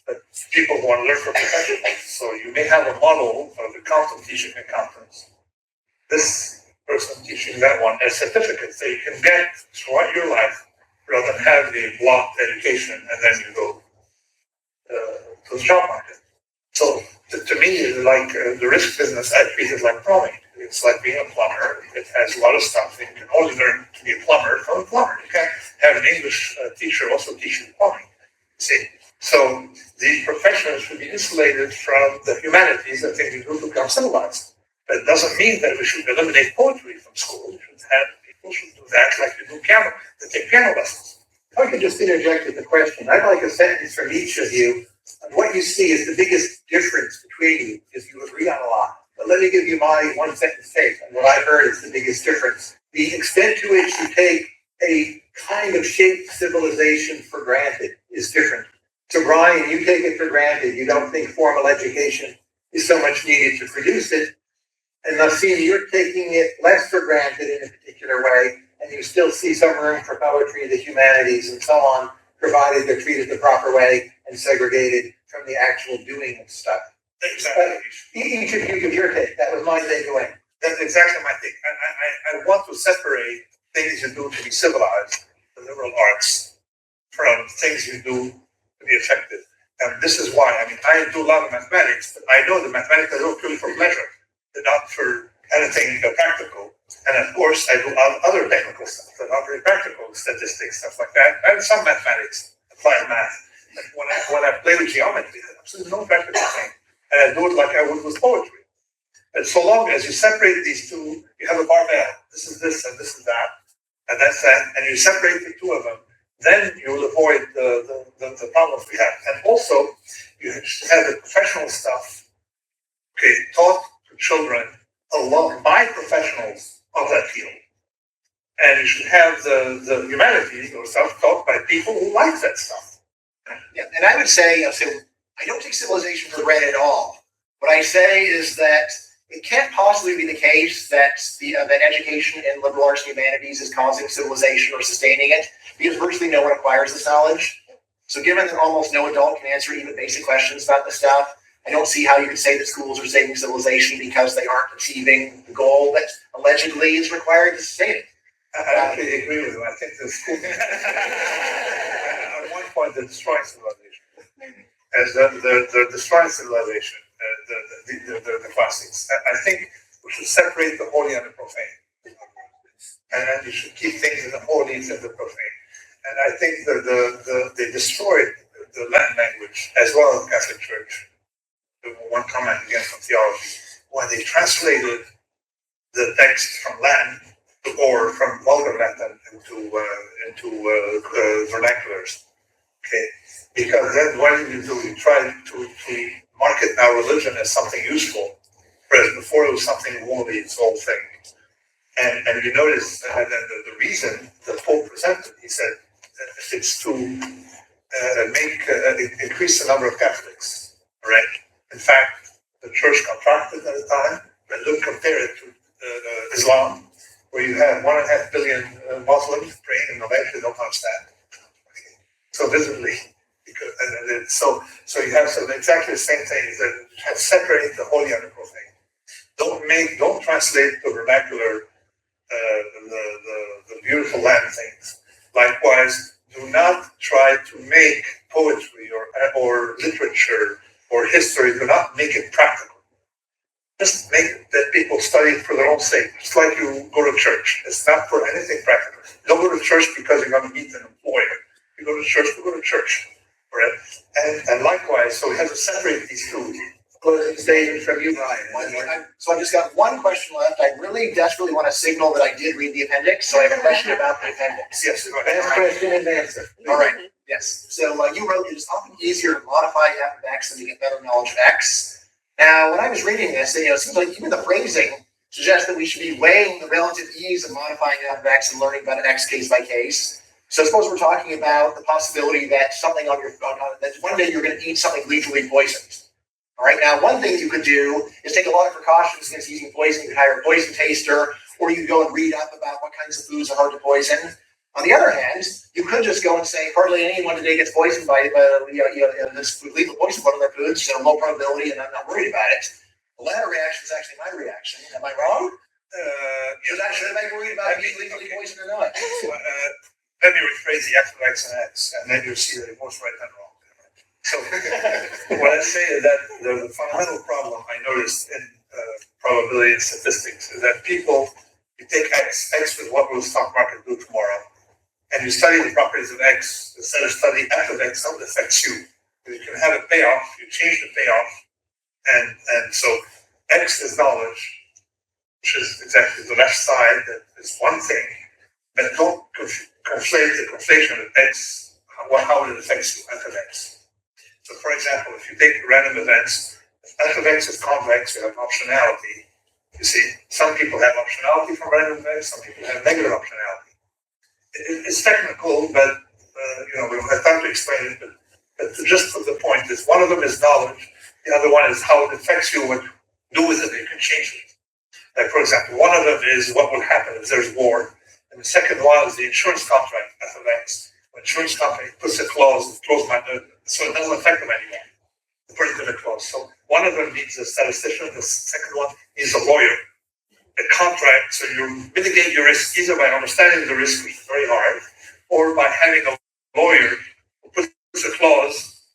but people who want to learn from professionals. So you may have a model of accountant teaching accountants. This person teaching that one as certificates that you can get throughout your life rather than have a blocked education and then you go to the job market. So to me, the risk business, I treat it like plumbing. It's like being a plumber. It has a lot of stuff. You can only learn to be a plumber from a plumber. You can't have an English teacher also teach you plumbing. See? So these professions should be insulated from the humanities and things we do to become civilized. That doesn't mean that we should eliminate poetry from school. People should do that like you do piano. They take piano lessons. If I could just interject with a question. I'd like a sentence from each of you on what you see is the biggest difference between you, because you agree on a lot. But let me give you my one sentence take on what I heard is the biggest difference. The extent to which you take a kind of shaped civilization for granted is different. So Bryan, you take it for granted. You don't think formal education is so much needed to produce it. And Nassim, you're taking it less for granted in a particular way, and you still see some room for poetry, the humanities, and so on, provided they're treated the proper way and segregated from the actual doing of stuff. Exactly. Each of you give your take. That was my takeaway. That's exactly my thing. I want to separate things you do to be civilized, the liberal arts, from things you do to be effective. And this is why. I mean, I do a lot of mathematics, but I know the mathematics I do purely for pleasure. They're not for anything practical. And of course, I do other technical stuff, but not very practical, statistics, stuff like that. And some mathematics, applied math. But when I play with geometry, there's absolutely no practical thing. And I do it like I would with poetry. And so long as you separate these two, you have a barbell. This is this and this is that, and that's that. And you separate the two of them, then you will avoid the problems we have. And also, you have the professional stuff, taught to children along by professionals of that field. And you should have the humanities or stuff taught by people who like that stuff. Yeah, and I would say, so I don't take civilization for granted at all. What I say is that it can't possibly be the case that that education in liberal arts and humanities is causing civilization or sustaining it, because virtually no one acquires this knowledge. So given that almost no adult can answer even basic questions about this stuff, I don't see how you can say that schools are saving civilization because they aren't achieving the goal that allegedly is required to sustain it. I actually agree with you. I think the school, at one point, they're destroying civilization. As they're destroying civilization, the classics. I think we should separate the holy and the profane. And then you should keep things in the holy and the profane. And I think that they destroyed the Latin language as well as the Catholic Church. One comment again from theology. When they translated the text from Latin or from Vulgar Latin into vernaculars, because then what do? You try to market now religion as something useful, whereas before it was something woolly, its whole thing. And you notice that the reason the Pope presented, he said, it's to increase the number of Catholics, right? In fact, the church contracted at the time, but look, compare it to Islam, where you have 1.5 billion Muslims praying in the land they don't understand. So visibly, because, so you have exactly the same thing, is that you have to separate the holy and the profane. Don't translate the vernacular, the beautiful Latin things. Likewise, do not try to make poetry or literature or history, do not make it practical. Just make it that people study it for their own sake. It's like you go to church. It's not for anything practical. You don't go to church because you're going to meet an employer. You go to church, right? And likewise, so we have to separate these two. Closing statement from you, Bryan. So I've just got one question left. I really desperately want to signal that I did read the appendix, so I have a question about the appendix. Yes, Ask question and answer. All right. Yes. So you wrote, it is often easier to modify f of x than to get better knowledge of x. Now, when I was reading this, it seems like even the phrasing suggests that we should be weighing the relative ease of modifying f of x and learning about an x case by case. So suppose we're talking about the possibility that something on that one day you're going to eat something lethally poisoned. All right. Now, one thing you could do is take a lot of precautions against using poison. You could hire a poison taster, or you could go and read up about what kinds of foods are hard to poison. On the other hand, you could just go and say hardly anyone today gets poisoned by this lethal poison put on their foods, so low probability, and I'm not worried about it. The latter reaction is actually my reaction. Am I wrong? Should I be worried about being lethally poisoned or not? Let me rephrase the f of x and x, and then you'll see that it was right and wrong. So what I say is that the fundamental problem I noticed in probability and statistics is that people, you take X is what will the stock market do tomorrow, and you study the properties of X instead of studying F of X, how it affects you. You can have a payoff, you change the payoff, and so X is knowledge, which is exactly the left side, that is one thing, but don't conflate the conflation of X, how it affects you, F of X. So for example, if you take random events, if F of X is convex, you have optionality. You see, some people have optionality from random events, some people have negative optionality. It's technical, but we don't have time to explain it, but just for the point is one of them is knowledge, the other one is how it affects you, what you do with it, you can change it. Like for example, one of them is what will happen if there's war, and the second one is the insurance contract, F of X. When insurance company puts a clause, so it doesn't affect them anymore. They put it in a clause. So one of them needs a statistician, the second one needs a lawyer. A contract, so you mitigate your risk either by understanding the risk, which is very hard, or by having a lawyer who puts a clause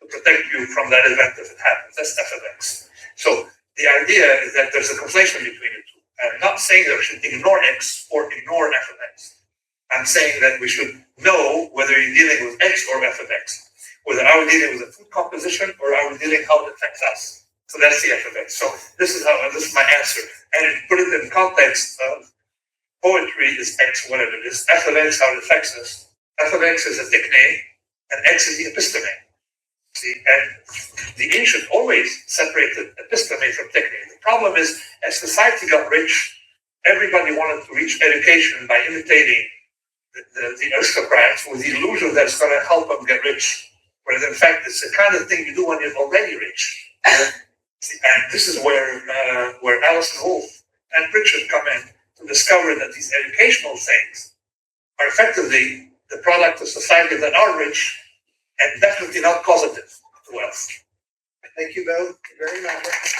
to protect you from that event if it happens. That's F of X. So the idea is that there's a conflation between the two. I'm not saying that we should ignore X or ignore F of X. I'm saying that we should know whether you're dealing with X or F of X. Whether are we dealing with a food composition or are we dealing how it affects us. So that's the F of X. So this is my answer. And put it in context of poetry is X, whatever it is. F of X, how it affects us. F of X is a techne, and X is the episteme. See, and the ancient always separated episteme from techne. The problem is, as society got rich, everybody wanted to reach education by imitating the aristocrats with the illusion that it's going to help them get rich. Whereas in fact, it's the kind of thing you do when you're already rich. And this is where Alison Wolfe and Pritchard come in to discover that these educational things are effectively the product of societies that are rich and definitely not causative to wealth. Thank you both very much.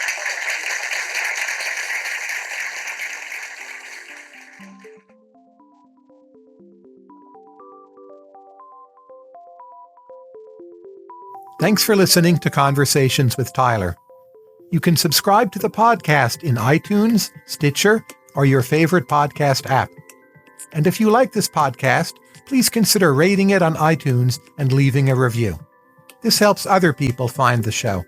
Thanks for listening to Conversations with Tyler. You can subscribe to the podcast in iTunes, Stitcher, or your favorite podcast app. And if you like this podcast, please consider rating it on iTunes and leaving a review. This helps other people find the show.